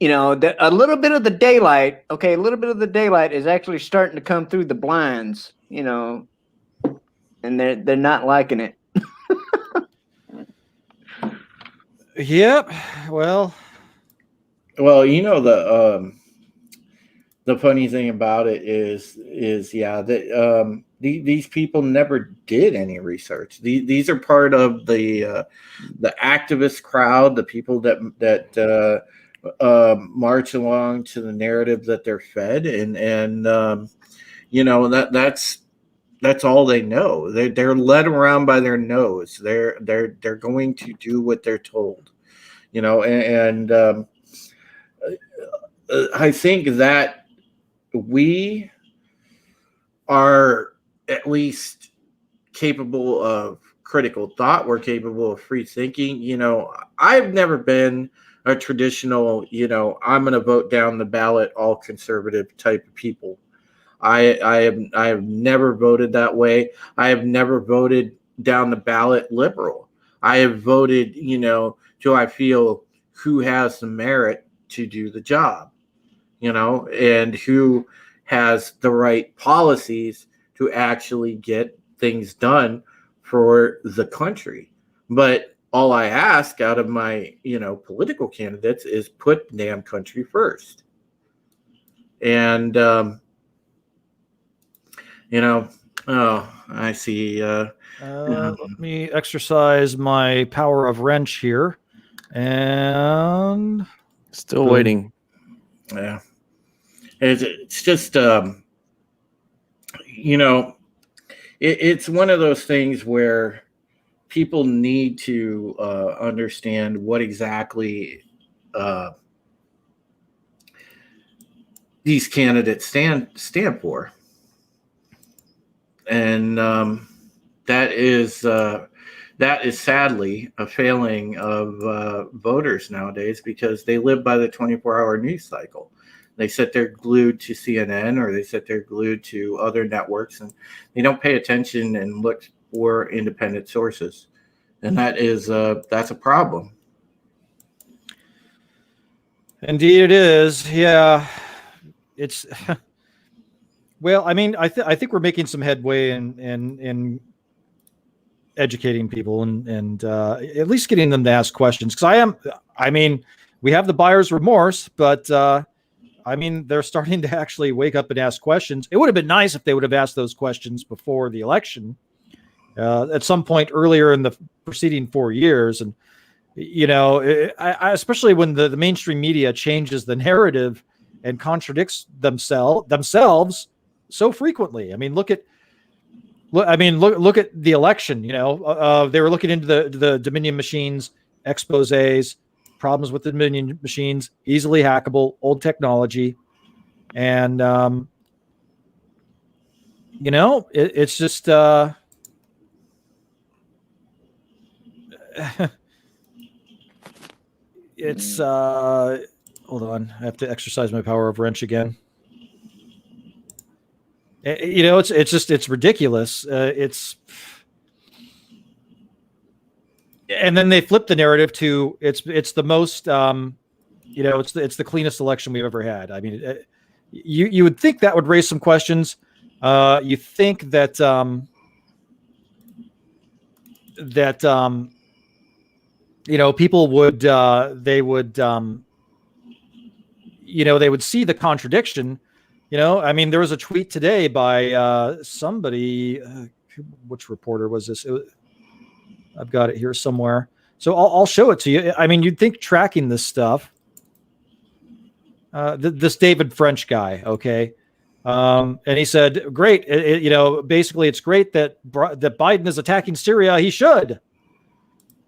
a little bit of the daylight. Okay, a little bit of the daylight is actually starting to come through the blinds. And they're not liking it. Yep. Well, the funny thing about it is that these people never did any research. These are part of the activist crowd, the people that march along to the narrative that they're fed, and that's all they know. They're led around by their nose. They're going to do what they're told, and I think that we are at least capable of critical thought. We're capable of free thinking. I've never been a traditional, I'm going to vote down the ballot, all conservative type of people. I have never voted that way. I have never voted down the ballot liberal. I have voted, till I feel who has the merit to do the job, and who has the right policies to actually get things done for the country. But all I ask out of my, political candidates is put damn country first. And, I see. Let me exercise my power of wrench here. And Still waiting. Yeah. It's just, it's one of those things where people need to understand what exactly these candidates stand for, and that is sadly a failing of voters nowadays, because they live by the 24-hour news cycle. They sit there glued to CNN, or they sit there glued to other networks, and they don't pay attention and look for independent sources. And that's a problem. Indeed it is. Yeah. It's well, I mean, I think we're making some headway in educating people and at least getting them to ask questions. Because we have the buyer's remorse, but they're starting to actually wake up and ask questions. It would have been nice if they would have asked those questions before the election, at some point earlier in the preceding 4 years. And, I especially when the mainstream media changes the narrative and contradicts themselves so frequently. I mean, look at the election. They were looking into the Dominion machines, exposés, problems with the Dominion machines, easily hackable, old technology. And, it's just, it's, hold on. I have to exercise my power of wrench again. It's ridiculous. And then they flip the narrative to it's the most, it's the cleanest election we've ever had. I mean, you would think that would raise some questions. You think that people would they would see the contradiction. There was a tweet today by somebody. Which reporter was this? I've got it here somewhere. So I'll show it to you. I mean, you'd think tracking this stuff. This David French guy, okay, and he said, "Great, basically, it's great that Biden is attacking Syria. He should."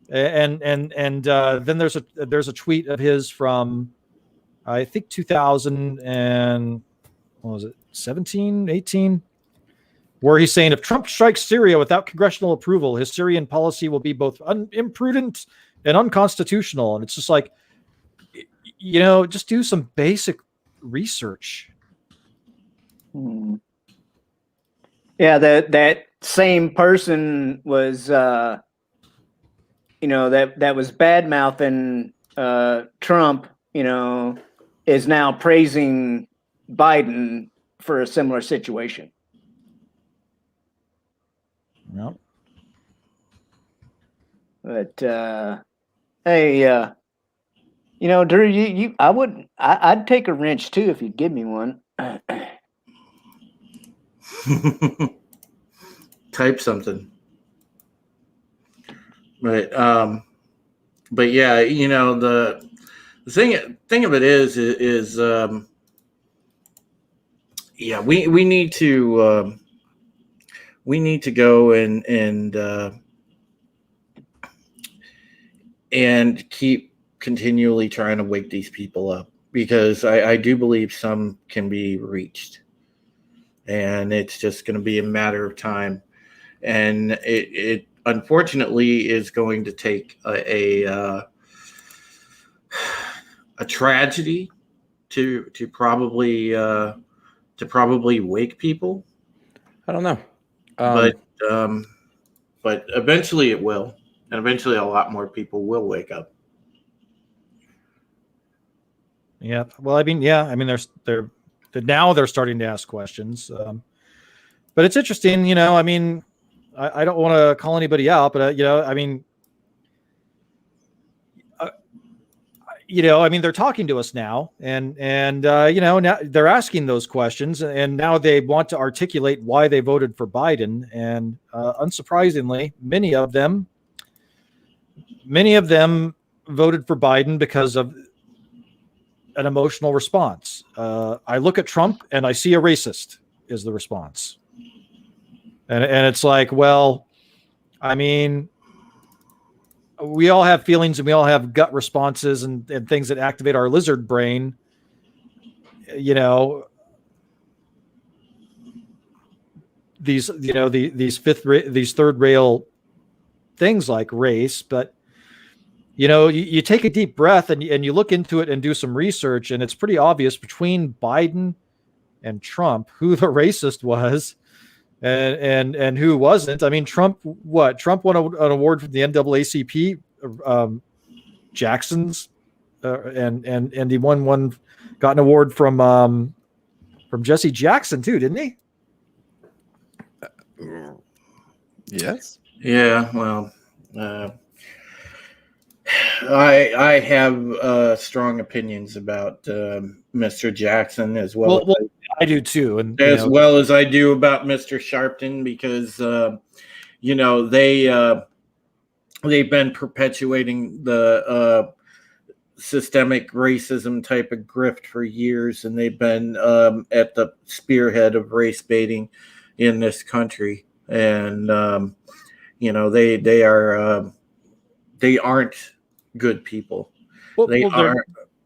And then there's a tweet of his from, I think 2000 and what was it, 17, 18, where he's saying if Trump strikes Syria without congressional approval, his Syrian policy will be both imprudent and unconstitutional. And it's just like, just do some basic research. Yeah, that same person was, that was bad mouthing Trump, is now praising Biden for a similar situation. Yep. But hey, Drew, I'd take a wrench too if you'd give me one. Type something. But yeah, the thing of it is yeah, we need to go and keep continually trying to wake these people up, because I do believe some can be reached, and it's just going to be a matter of time. And it unfortunately is going to take a tragedy to probably wake people. I don't know. But eventually it will, and eventually a lot more people will wake up. Yeah. Well, they're now they're starting to ask questions. but it's interesting, you know. I mean, I don't want to call anybody out, but you know, I mean, you know, I mean, they're talking to us now, and you know, now they're asking those questions, and now they want to articulate why they voted for Biden, and unsurprisingly, many of them voted for Biden because of an emotional response. I look at Trump and I see a racist, is the response, and it's like, well, I mean, we all have feelings and we all have gut responses and things that activate our lizard brain. You know, these these third rail things like race, but you know, you take a deep breath and you look into it and do some research, and it's pretty obvious between Biden and Trump who the racist was and who wasn't. I mean, Trump won an award from the NAACP, Jackson's, and he got an award from Jesse Jackson too, didn't he? Yes. Yeah, well, I have strong opinions about Mr. Jackson as well. Well, I do too, and as well as I do about Mr. Sharpton, because you know, they've been perpetuating the systemic racism type of grift for years, and they've been at the spearhead of race baiting in this country. And you know, they aren't good people.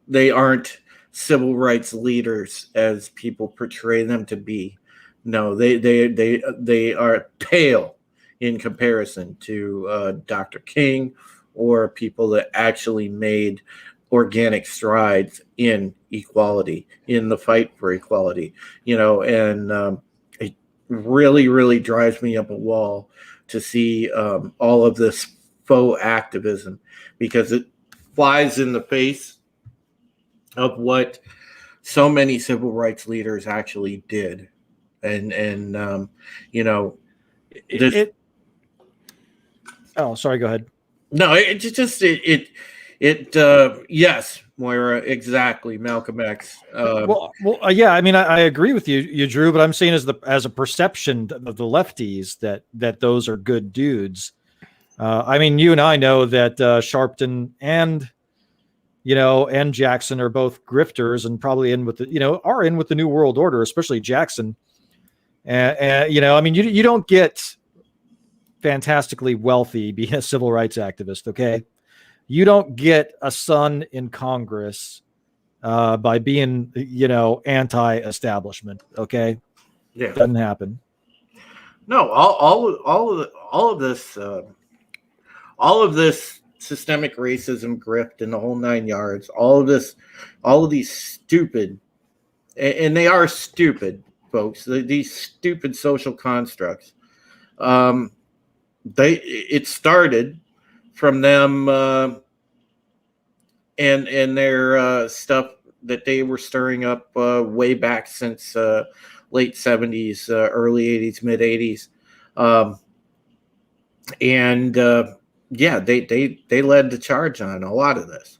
They aren't civil rights leaders as people portray them to be. No, they are pale in comparison to Dr. King or people that actually made organic strides in equality, in the fight for equality. You know, and it really, really drives me up a wall to see all of this faux activism, because it flies in the face of what so many civil rights leaders actually did. And you know, oh, sorry, go ahead. No, yes, Moira, exactly, Malcolm X. Yeah, I mean, I agree with you, Drew, but I'm saying as a perception of the lefties that those are good dudes. I mean, you and I know that Sharpton and Jackson are both grifters and probably in with the New World Order, especially Jackson. And you know, I mean, you don't get fantastically wealthy being a civil rights activist, okay? You don't get a son in Congress by being, anti-establishment, okay? Yeah, doesn't happen. No, all of this systemic racism, grift, and the whole 9 yards. All of these stupid, and they are stupid, folks. These stupid social constructs. It started from them and their stuff that they were stirring up way back since late 70s, early 80s, mid 80s. Yeah, they led the charge on a lot of this.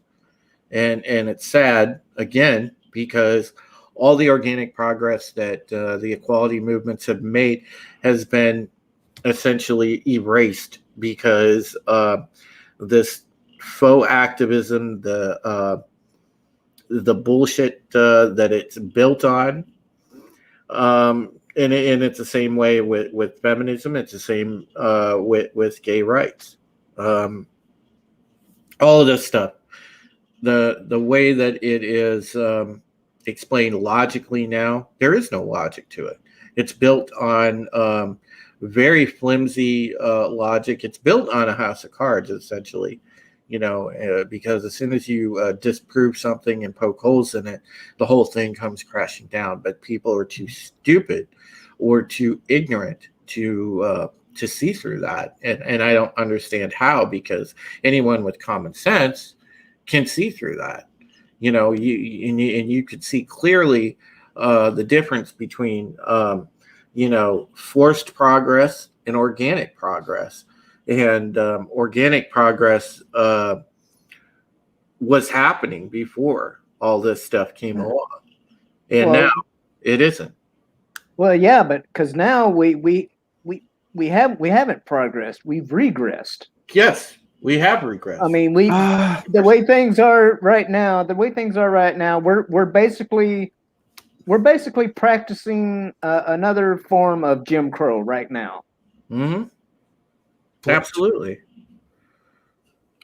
And it's sad, again, because all the organic progress that the equality movements have made has been essentially erased because this faux activism, the bullshit that it's built on, and it's the same way with feminism. It's the same with gay rights. All of this stuff, the way that it is explained logically now, there is no logic to it. It's built on very flimsy logic. It's built on a house of cards, essentially, because as soon as you disprove something and poke holes in it, the whole thing comes crashing down. But people are too stupid or too ignorant to see through that. And I don't understand how, because anyone with common sense can see through that. You could see clearly the difference between forced progress and organic progress. And organic progress was happening before all this stuff came along, and now it isn't. Well, yeah, but because now we haven't progressed. We've regressed. Yes, we have regressed. I mean, the way things are right now, we're basically practicing another form of Jim Crow right now. Mm-hmm. Absolutely.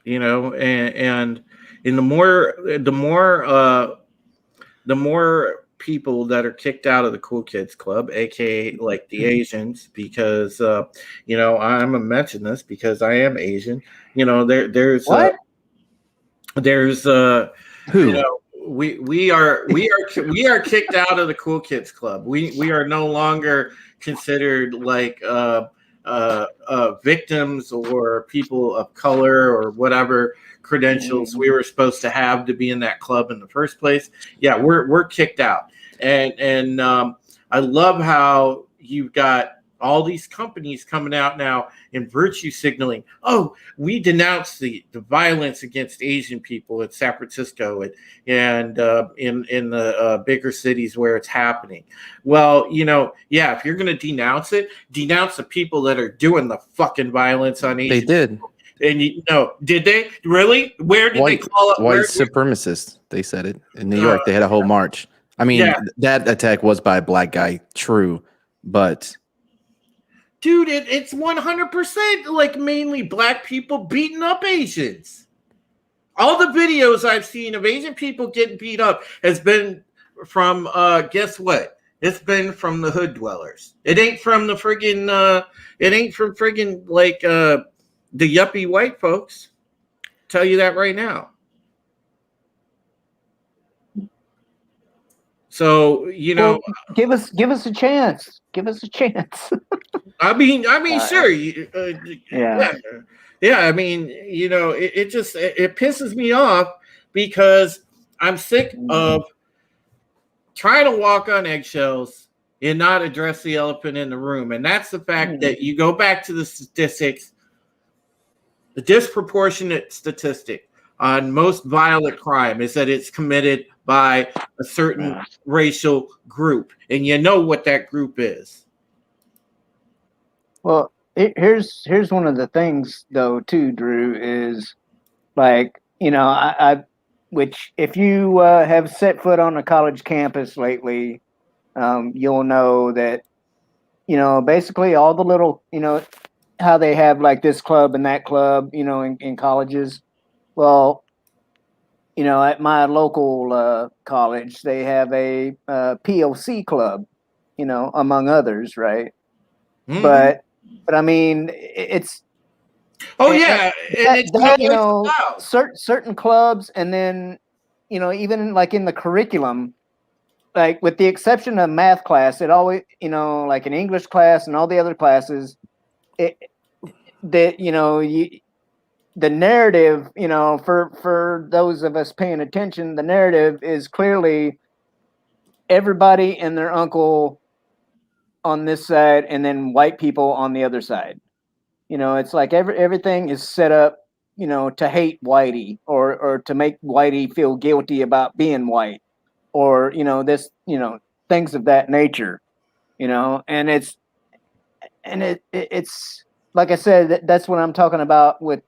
And the more people that are kicked out of the Cool Kids Club, aka like the Asians, because I'm gonna mention this because I am Asian. There's what? Who? We are kicked out of the Cool Kids Club. We are no longer considered like victims or people of color or whatever credentials we were supposed to have to be in that club in the first place. Yeah, we're kicked out, and I love how you've got all these companies coming out now and virtue signaling. Oh, we denounce the violence against Asian people in San Francisco and in the bigger cities where it's happening. Well, if you're going to denounce it, denounce the people that are doing the fucking violence on Asian. They did. People. And did they really? Where did they call it? White supremacists. They said it in New York. They had a whole march. I mean, that attack was by a black guy, true, but. Dude, it's 100% like mainly black people beating up Asians. All the videos I've seen of Asian people getting beat up has been from, guess what? It's been from the hood dwellers. It ain't from the friggin', like the yuppie white folks. Tell you that right now. So, give us a chance. Give us a chance. I mean, sure. Yeah. I mean, it just pisses me off because I'm sick of trying to walk on eggshells and not address the elephant in the room. And that's the fact that you go back to the statistics, the disproportionate statistic on most violent crime is that it's committed by a certain racial group. And you know what that group is. Well, here's one of the things though too, Drew, is like, which if you have set foot on a college campus lately, you'll know that, basically all the little, how they have like this club and that club, in colleges. Well, at my local college, they have a POC club, among others, right? Mm-hmm. But I mean, it's certain clubs, and then even like in the curriculum, like with the exception of math class, it always like an English class and all the other classes, the narrative, for those of us paying attention, the narrative is clearly everybody and their uncle on this side and then white people on the other side. It's like everything is set up, to hate whitey or to make whitey feel guilty about being white or, this, things of that nature, and it's like I said, that's what I'm talking about with,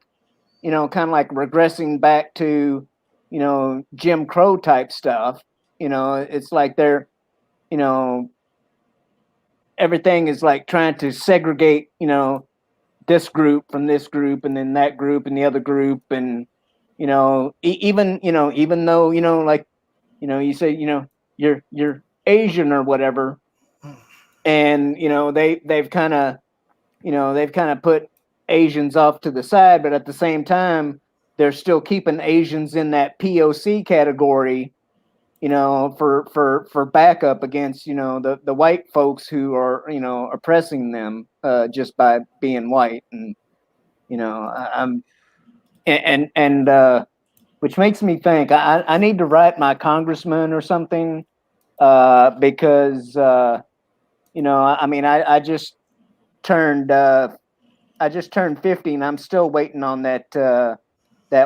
kind of like regressing back to, Jim Crow type stuff. It's like they're, everything is like trying to segregate, this group from this group and then that group and the other group. And, even though, like, you say, you're Asian or whatever. And, they've kind of put Asians off to the side, but at the same time, they're still keeping Asians in that POC category, for backup against, the white folks who are, oppressing them just by being white. And, which makes me think I need to write my congressman or something, because I mean, I just turned 50, and I'm still waiting on that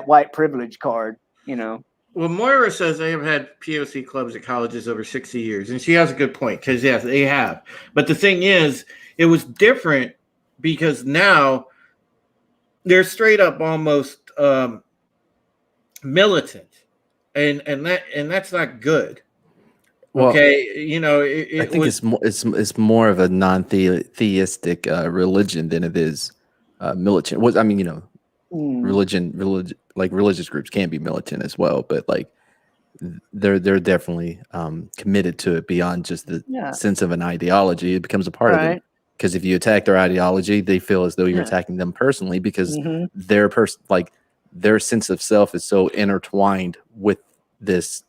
white privilege card. Well, Moira says they have had POC clubs at colleges over 60 years, and she has a good point because yes, they have. But the thing is, it was different because now they're straight up almost militant, and that's not good. Well, Okay, I think it's more of a non-theistic religion than it is militant. I mean, religion, like religious groups can be militant as well, but like they're definitely committed to it beyond just the sense of an ideology. It becomes a part of them, because if you attack their ideology, they feel as though you're attacking them personally, because their sense of self is so intertwined with this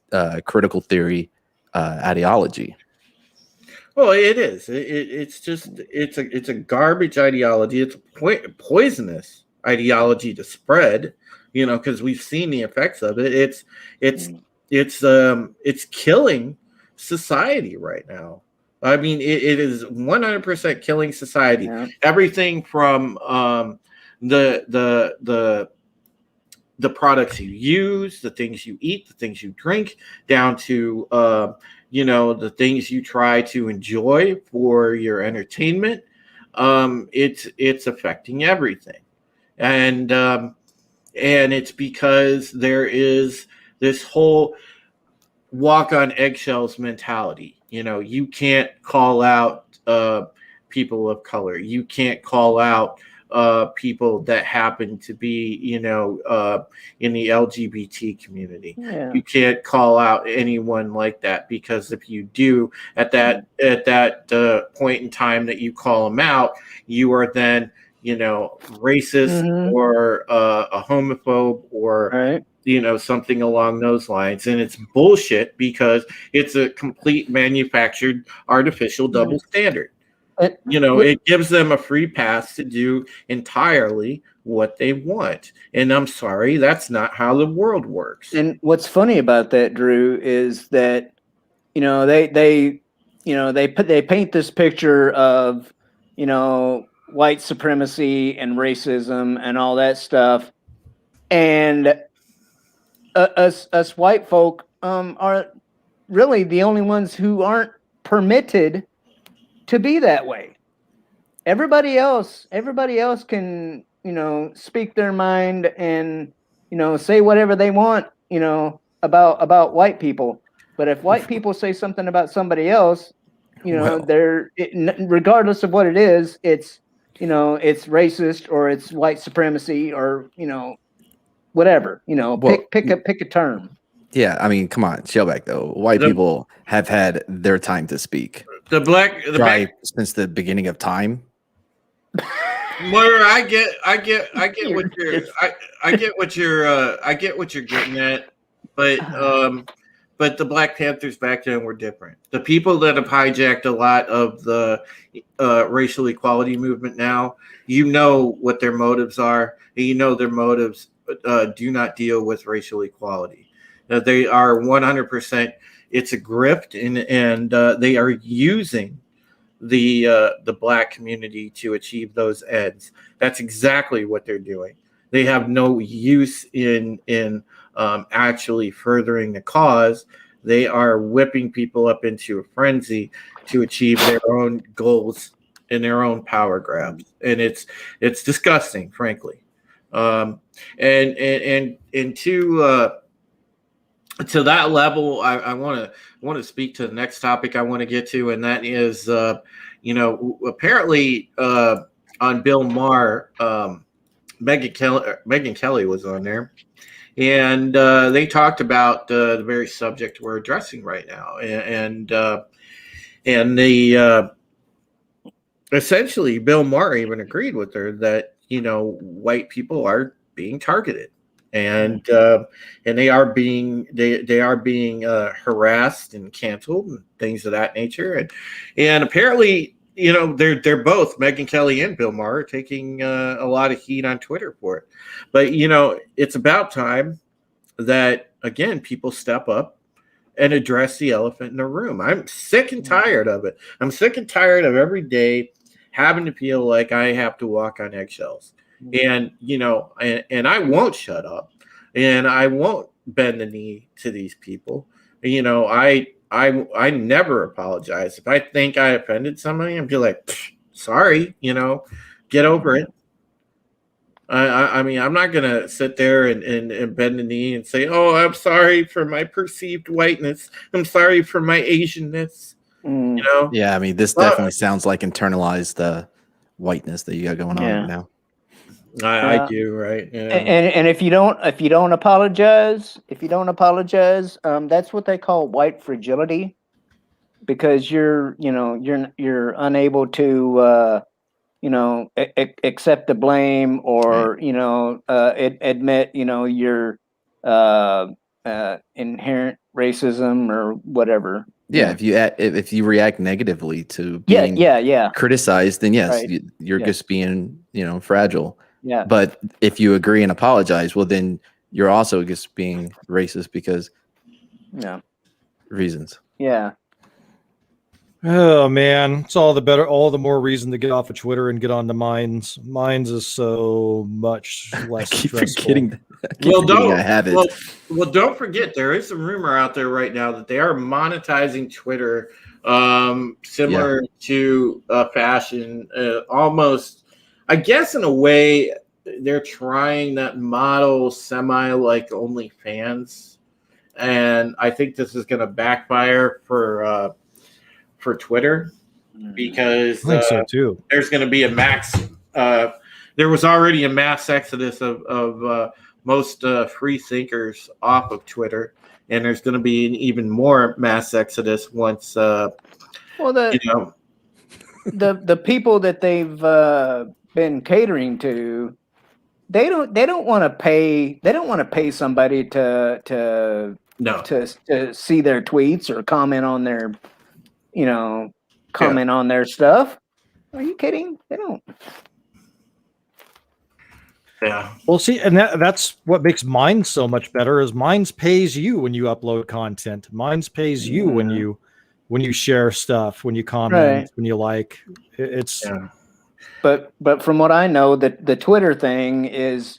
critical theory ideology. Well, it is. It's a garbage ideology. It's a poisonous ideology to spread. Because we've seen the effects of it. It's killing society right now. I mean, it is 100% killing society. Yeah. Everything from the products you use, the things you eat, the things you drink, down to the things you try to enjoy for your entertainment. It's affecting everything, and it's because there is this whole walk on eggshells mentality. You can't call out people of color. You can't call out people that happen to be, in the LGBT community. Yeah. You can't call out anyone like that, because if you do at that point in time that you call them out, you are then, racist or a homophobe or something along those lines. And it's bullshit, because it's a complete manufactured artificial double standard. It gives them a free pass to do entirely what they want. And I'm sorry, that's not how the world works. And what's funny about that, Drew, is that, they paint this picture of, white supremacy and racism and all that stuff. And us white folk are really the only ones who aren't permitted to be that way. Everybody else can, speak their mind and, say whatever they want, about white people. But if white people say something about somebody else, regardless of what it is, it's racist, or it's white supremacy, or, whatever, pick a term. Yeah, I mean, come on, Shellback though. White people have had their time to speak. Since the beginning of time. Moira, I get what you're getting at, but the Black Panthers back then were different. The people that have hijacked a lot of the racial equality movement now, what their motives are, and their motives do not deal with racial equality. They are 100%. It's a grift, and they are using the Black community to achieve those ends. That's exactly what they're doing. They have no use in actually furthering the cause. They are whipping people up into a frenzy to achieve their own goals and their own power grabs, and it's disgusting, frankly. And to that level, I want to speak to the next topic I want to get to, and that is, apparently on Bill Maher, Megyn Kelly was on there, and they talked about the very subject we're addressing right now, and the essentially Bill Maher even agreed with her that white people are being targeted. And they are being harassed and canceled and things of that nature, and apparently they're both, Megyn Kelly and Bill Maher, taking a lot of heat on Twitter for it. But it's about time that again people step up and address the elephant in the room. I'm sick and tired of it. I'm sick and tired of every day having to feel like I have to walk on eggshells. And, and I won't shut up, and I won't bend the knee to these people. I never apologize. If I think I offended somebody, I'm just like, sorry, get over it. I mean, I'm not going to sit there and bend the knee and say, oh, I'm sorry for my perceived whiteness. I'm sorry for my Asianness. Yeah, I mean, this definitely sounds like internalized whiteness that you got going on right now. I do, right? Yeah. And if you don't apologize, that's what they call white fragility, because you're unable to accept the blame, or admit your inherent racism or whatever. Yeah, if you react negatively to being criticized, then yes, right. you're just being fragile. Yeah. But if you agree and apologize, well, then you're also just being racist because reasons. Yeah. Oh man, it's all the more reason to get off of Twitter and get on to Minds. Minds is so much less stressful. Forgetting I have it. Well, don't forget, there is a rumor out there right now that they are monetizing Twitter, similar to fashion, almost. I guess in a way, they're trying that model semi like OnlyFans, and I think this is going to backfire for Twitter, because I think so too. There's going to be a max. There was already a mass exodus of most free thinkers off of Twitter, and there's going to be an even more mass exodus once. The people that they've been catering to, they don't want to pay somebody to see their tweets or comment on their on their stuff. Are you kidding? They don't. Yeah. Well, see, and that's what makes Minds so much better. Is Minds pays you when you upload content. Minds pays you when you share stuff, when you comment, when you like. It's. Yeah. But from what I know, the Twitter thing is,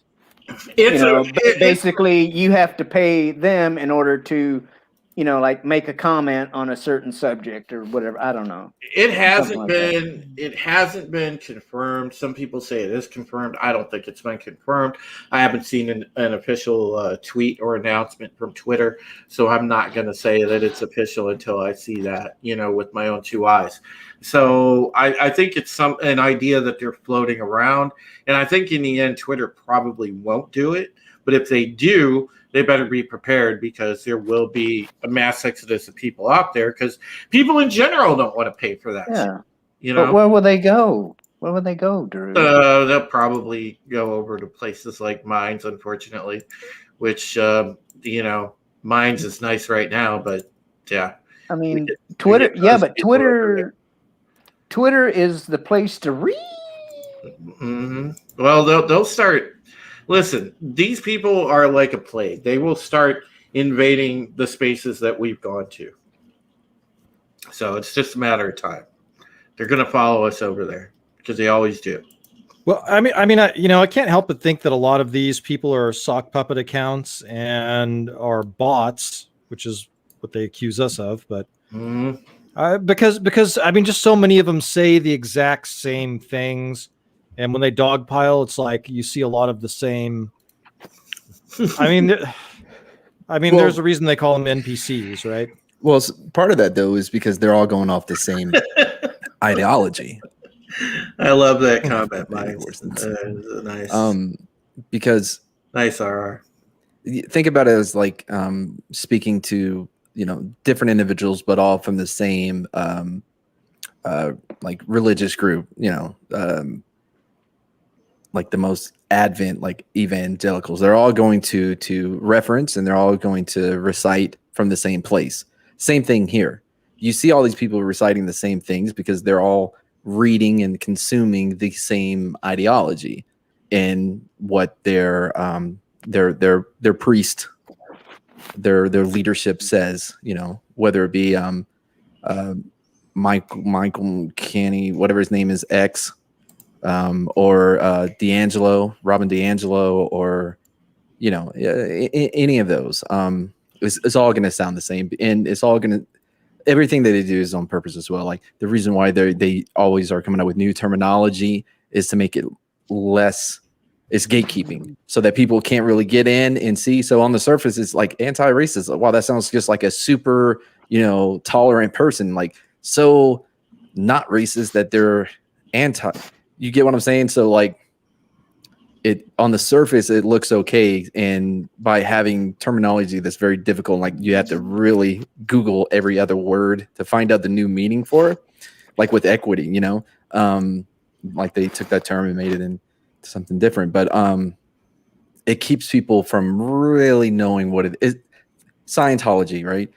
basically you have to pay them in order to, make a comment on a certain subject or whatever. I don't know. It hasn't been confirmed. Some people say it is confirmed. I don't think it's been confirmed. I haven't seen an official tweet or announcement from Twitter, so I'm not going to say that it's official until I see that, with my own two eyes. So I think it's an idea that they're floating around, and I think in the end Twitter probably won't do it. But if they do, they better be prepared, because there will be a mass exodus of people out there, because people in general don't want to pay for that. Yeah. But where will they go? Where will they go, Drew? They'll probably go over to places like Minds, unfortunately, which, Minds is nice right now, but yeah. I mean, Twitter, but Twitter is the place to read. Mm-hmm. Well, they'll start. Listen, these people are like a plague. They will start invading the spaces that we've gone to. So it's just a matter of time. They're going to follow us over there, because they always do. Well, I can't help but think that a lot of these people are sock puppet accounts and are bots, which is what they accuse us of. But because just so many of them say the exact same things. And when they dogpile, it's like you see a lot of the same. There's a reason they call them NPCs, right? Well, part of that though is because they're all going off the same ideology. I love that comment, Mike. Nice. Because nice RR. Think about it as like speaking to different individuals, but all from the same like religious group. Like the most advent, like evangelicals, they're all going to reference, and they're all going to recite from the same place. Same thing here. You see all these people reciting the same things because they're all reading and consuming the same ideology in what their priest their leadership says, whether it be Michael Canny, whatever his name is, X, or D'Angelo, Robin D'Angelo, or any of those. It's all going to sound the same, and it's all going to, everything that they do is on purpose as well. Like the reason why they always are coming up with new terminology is to make it less. It's gatekeeping so that people can't really get in and see. So on the surface, it's like anti-racist. Wow, that sounds just like a super, tolerant person. Like so not racist that they're anti. You get what I'm saying? So like it on the surface, it looks okay. And by having terminology that's very difficult, like you have to really Google every other word to find out the new meaning for it. Like with equity, like they took that term and made it into something different. But it keeps people from really knowing what it is. Scientology, right?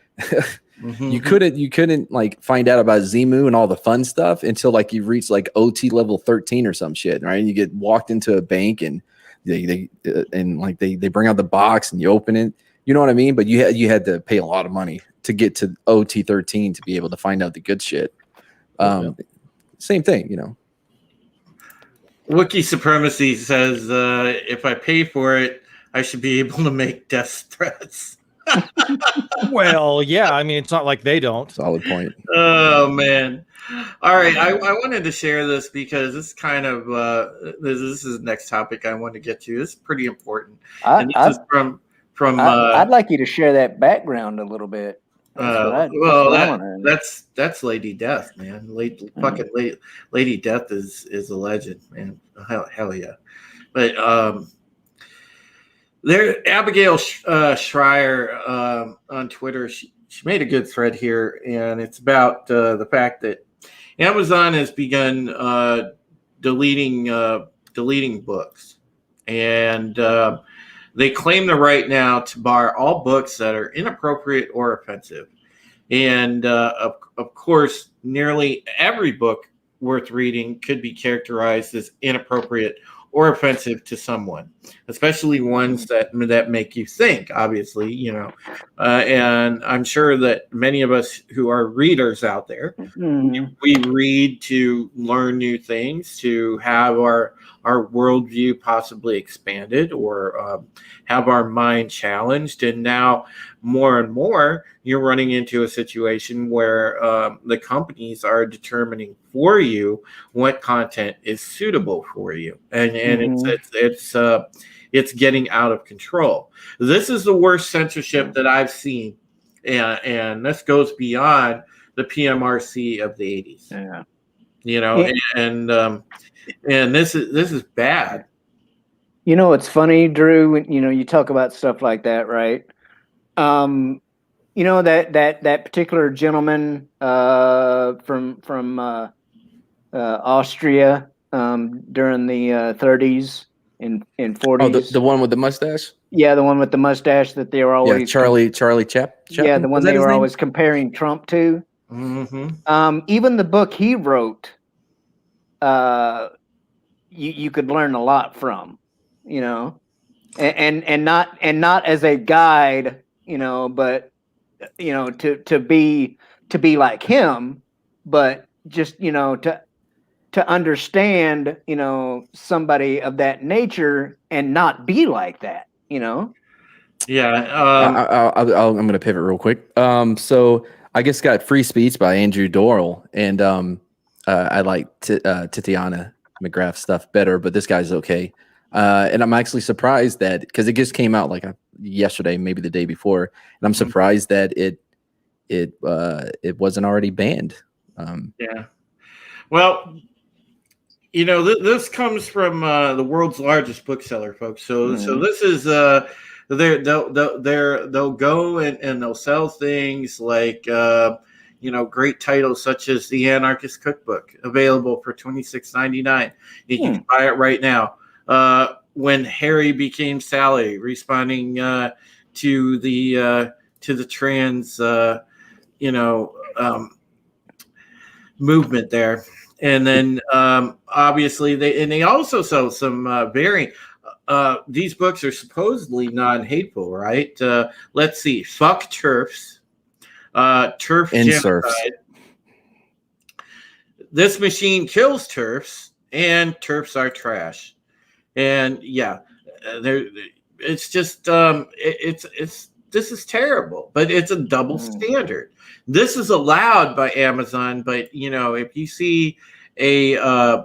Mm-hmm. You couldn't like find out about Zemu and all the fun stuff until like you reach like OT level 13 or some shit, right? And you get walked into a bank and they bring out the box and you open it, you know what I mean? But you had to pay a lot of money to get to OT 13 to be able to find out the good shit. Same thing, Wiki supremacy says if I pay for it, I should be able to make death threats. Well, yeah, I mean, it's not like they don't. Solid point. Oh man! All right, I wanted to share this because it's kind of this is the next topic I want to get to. It's pretty important, and this is from. I'd like you to share that background a little bit. That's Lady Death, man. Lady Death is a legend, man. Hell yeah! But there, Abigail Schreier on Twitter, she made a good thread here, and it's about the fact that Amazon has begun deleting books, and they claim the right now to bar all books that are inappropriate or offensive. And of course, nearly every book worth reading could be characterized as inappropriate or offensive to someone, especially ones that make you think, obviously, and I'm sure that many of us who are readers out there, we read to learn new things, to have our worldview possibly expanded or have our mind challenged. And now more and more, you're running into a situation where the companies are determining for you what content is suitable for you, and it's getting out of control. This is the worst censorship that I've seen, and this goes beyond the PMRC of the 80s. And this is bad. It's funny, Drew, when you talk about stuff like that, right? That particular gentleman from Austria during the 30s and 40s. Oh, the one with the mustache? Yeah, the one with the mustache that they were always Charlie Chapman? Yeah, the one they were always comparing Trump to. Mm-hmm. Even the book he wrote, you could learn a lot from, and not as a guide, but to be like him, but just to understand somebody of that nature and not be like that. Yeah. I'm going to pivot real quick. So I guess got Free Speech by Andrew Doyle, and I like Tatiana McGrath's stuff better, but this guy's okay. And I'm actually surprised that, because it just came out like yesterday, maybe the day before, and I'm surprised that it wasn't already banned. Yeah. Well, this comes from the world's largest bookseller, folks. So this is they'll go and they'll sell things like great titles such as The Anarchist Cookbook, available for $26.99. You can buy it right now. When Harry Became Sally, responding to the trans movement there. And then obviously they also sell some variant these books are supposedly non-hateful, right? Let's see. Fuck TERFs. TERF And genocide. serfs. This machine kills TERFs, and TERFs are trash. And yeah, it's just this is terrible, but it's a double standard. This is allowed by Amazon, but you know, if you see a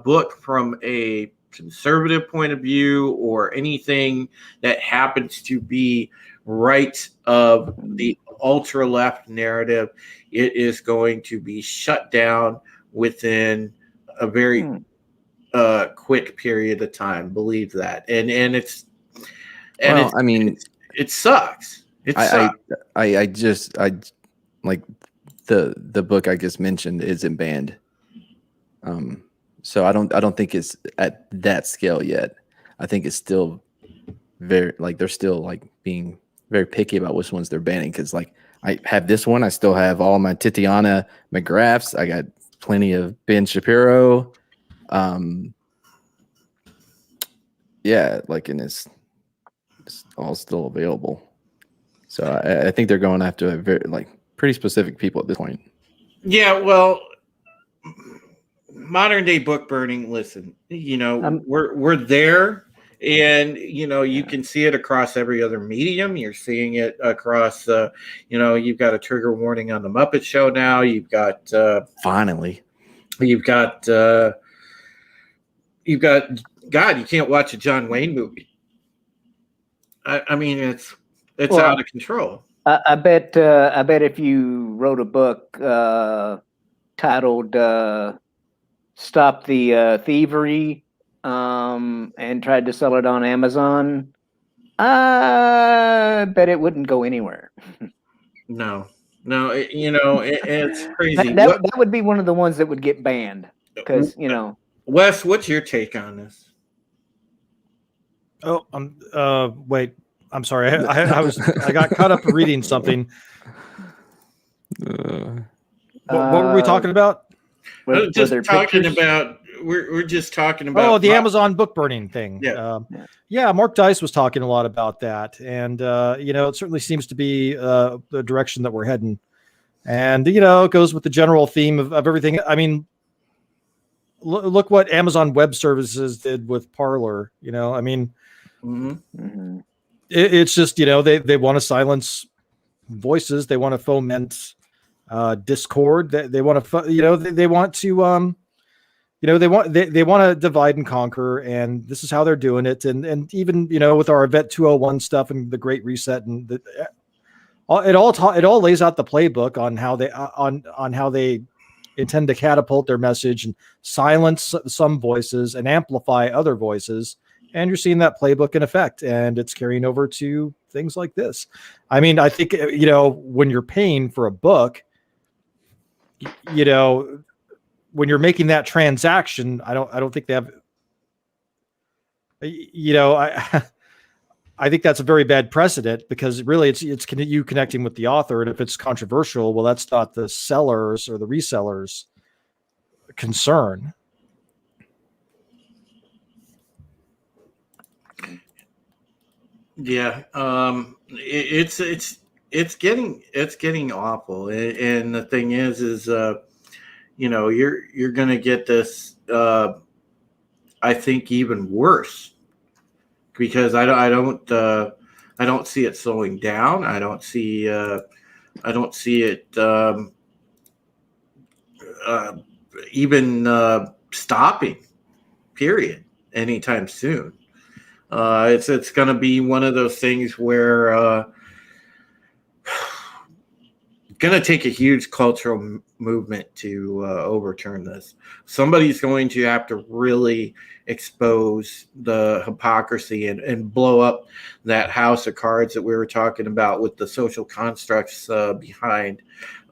book from a conservative point of view or anything that happens to be right of the ultra left narrative, it is going to be shut down within a very quick period of time. Believe that. And it's, and Well, it's, I mean, it sucks. It sucks. I just like the book I just mentioned isn't banned. So I don't think it's at that scale yet. I think it's still very, like, they're still like being very picky about which ones they're banning, because like I have this one, I still have all my Titiana McGraths, I got plenty of Ben Shapiro. Yeah, like, and it's all still available. So I think they're going after a very, like, pretty specific people at this point. Yeah, well, modern day book burning. Listen, you know, we're there, and you know, you can see it across every other medium. You're seeing it across, you know, you've got a trigger warning on the Muppet Show now. You've got Finally, you've got God. You can't watch a John Wayne movie. I mean, it's out of control. I bet if you wrote a book titled "Stop the Thievery" and tried to sell it on Amazon, I bet it wouldn't go anywhere. No, you know, it's crazy. That would be one of the ones that would get banned, because, you know. Wes, what's your take on this? Oh, wait. I'm sorry. I got caught up reading something. What were we talking about? We're just talking about. We're just talking about. Oh, the Amazon book burning thing. Yeah. Yeah. Mark Dice was talking a lot about that, and you know, it certainly seems to be the direction that we're heading, and you know, it goes with the general theme of everything. I mean, look what Amazon Web Services did with Parler. You know, I mean. It's just, you know, they want to silence voices. They want to foment discord. They want to, you know, they want to, you know, they want to divide and conquer, and this is how they're doing it. And even, you know, with our Event 201 stuff and the Great Reset, and it all lays out the playbook on how they on how they intend to catapult their message and silence some voices and amplify other voices. And you're seeing that playbook in effect, and it's carrying over to things like this. I mean, I think, you know, when you're paying for a book, you know, when you're making that transaction, I don't think they have, you know, I think that's a very bad precedent, because really it's you connecting with the author. And if it's controversial, well, that's not the sellers or the resellers' concern. Yeah, it's getting awful, and the thing is you know, you're gonna get this. I think even worse, because I don't see it slowing down. I don't see it even stopping. Period. Anytime soon. It's going to be one of those things where going to take a huge cultural movement to overturn this. Somebody's going to have to really expose the hypocrisy and blow up that house of cards that we were talking about, with the social constructs behind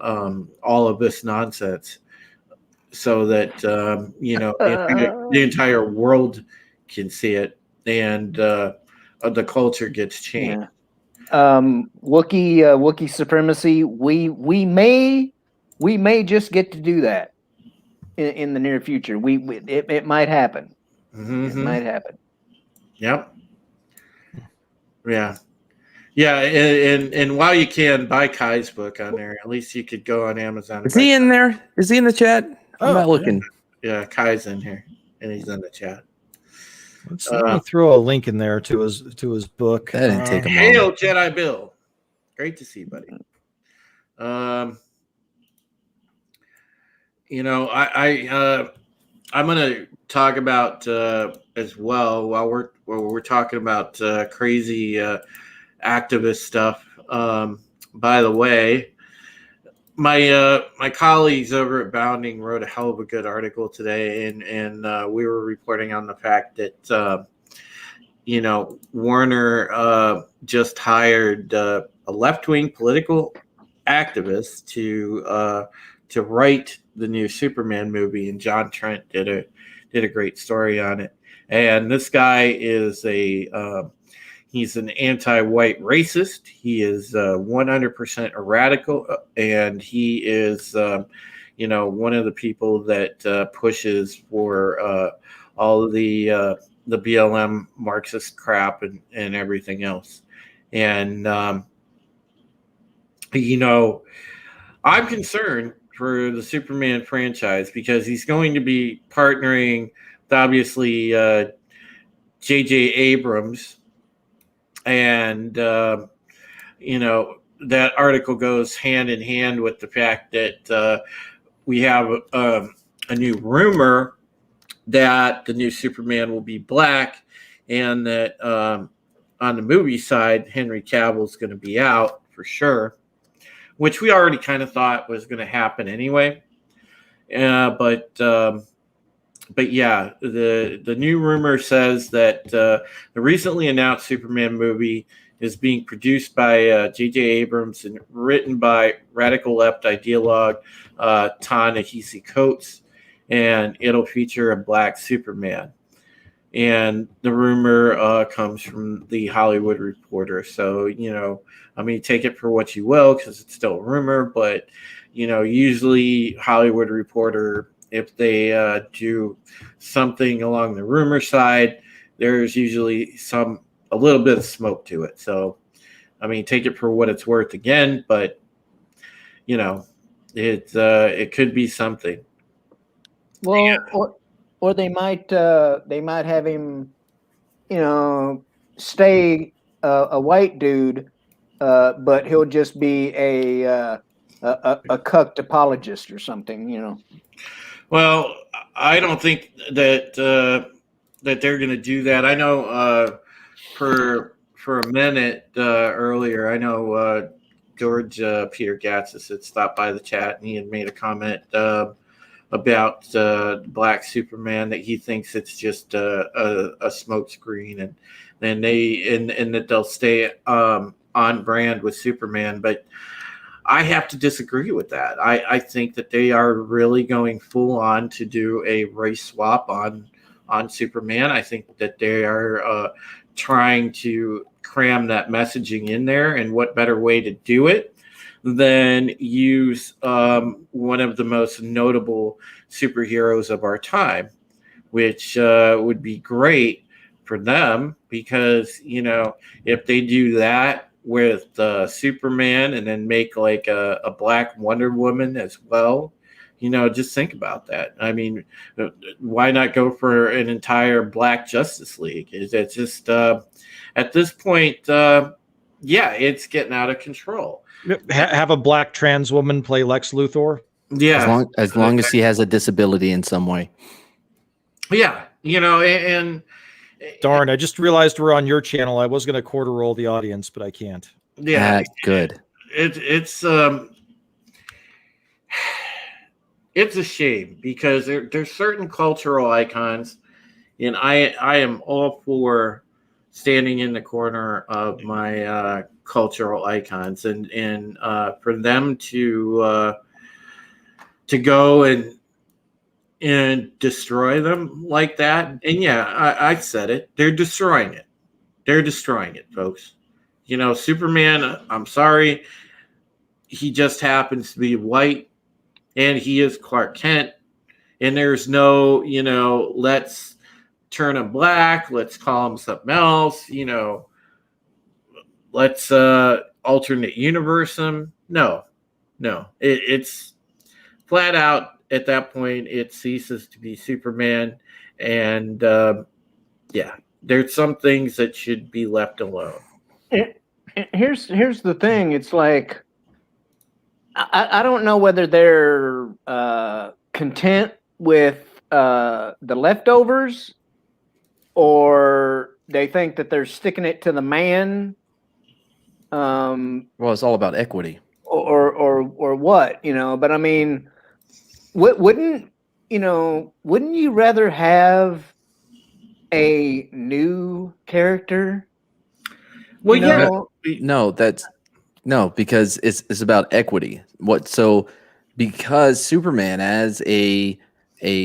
all of this nonsense, so that you know, the entire world can see it, and the culture gets changed. Yeah. Wookiee supremacy. We may just get to do that in the near future. It might happen. Mm-hmm. It might happen. Yep. Yeah. Yeah, and while you can buy Kai's book on there, at least you could go on Amazon. Is he in there? Is he in the chat? I'm not looking. Yeah, Kai's in here, and he's in the chat. Let me throw a link in there to his book. That didn't take him long. Hail, Jedi Bill. Great to see you, buddy. I'm going to talk about as well while we're talking about crazy activist stuff. By the way, my colleagues over at Bounding wrote a hell of a good article today, and we were reporting on the fact that Warner just hired a left-wing political activist to write the new Superman movie, and John Trent did a great story on it. And this guy is he's an anti-white racist. He is 100% a radical, and he is one of the people that pushes for all of the BLM Marxist crap and everything else. And I'm concerned for the Superman franchise because he's going to be partnering with obviously J.J. Abrams, and that article goes hand in hand with the fact that we have a new rumor that the new Superman will be black, and that on the movie side, Henry Cavill is going to be out for sure, which we already kind of thought was going to happen anyway. But yeah, the new rumor says that the recently announced Superman movie is being produced by J.J. Abrams and written by radical left ideologue Ta-Nehisi Coates, and it'll feature a black Superman. And the rumor comes from the Hollywood Reporter. So, take it for what you will, because it's still a rumor. But, usually Hollywood Reporter, if they do something along the rumor side, there's usually a little bit of smoke to it. So, take it for what it's worth again. But, it could be something. Well, or they might have him, stay a white dude, but he'll just be a cucked apologist or something, Well, I don't think that that they're going to do that. I know for a minute earlier, I know George Peter Gatsis had stopped by the chat, and he had made a comment about Black Superman, that he thinks it's just a smokescreen, and that they'll stay on brand with Superman. But I have to disagree with that. I think that they are really going full on to do a race swap on Superman. I think that they are trying to cram that messaging in there, and what better way to do it than use one of the most notable superheroes of our time, which would be great for them, because if they do that with Superman and then make like a black Wonder Woman as well, just think about that. Why not go for an entire Black Justice League? It's just at this point, it's getting out of control. Have a black trans woman play Lex Luthor. Yeah, as long as he has a disability in some way. Yeah, and darn, I just realized we're on your channel. I was going to quarter roll the audience, but I can't. Yeah, that's good. It's a shame, because there's certain cultural icons, and I am all for standing in the corner of my cultural icons, and for them to go and destroy them like that. And I said it. They're destroying it. They're destroying it, folks. Superman, I'm sorry, he just happens to be white, and he is Clark Kent, and there's no, let's turn him black, let's call him something else. let's alternate universe him. No. It's flat out at that point. It ceases to be Superman, and yeah, there's some things that should be left alone. Here's the thing. It's like I don't know whether they're content with the leftovers, or they think that they're sticking it to the man. Well, it's all about equity. Or what, you know? But I mean, wouldn't you rather have a new character? Well, No, because it's about equity. Because Superman as a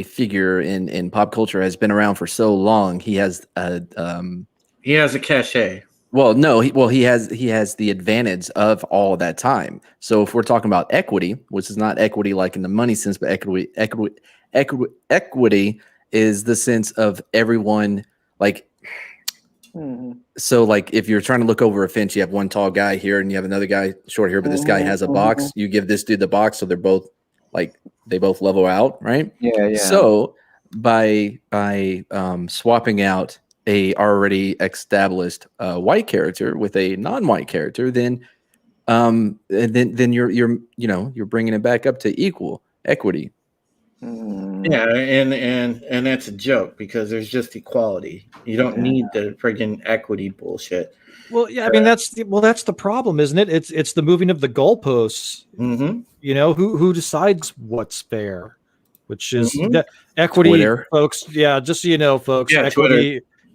figure in pop culture has been around for so long, he has a cachet. Well, no, he has the advantage of all that time. So if we're talking about equity, which is not equity like in the money sense, but equity is the sense of everyone, like. So like if you're trying to look over a fence, you have one tall guy here and you have another guy short here, but this guy has a box. You give this dude the box, so they're both they both level out, right? Yeah. So by swapping out a already established white character with a non-white character, then you're bringing it back up to equal equity. Yeah, and that's a joke because there's just equality. You don't need the friggin' equity bullshit. Well, yeah, I mean that's the problem, isn't it? It's the moving of the goalposts. Mm-hmm. You know, who decides what's fair, which is that equity, Twitter. folks. Yeah, just so you know, folks, Yeah,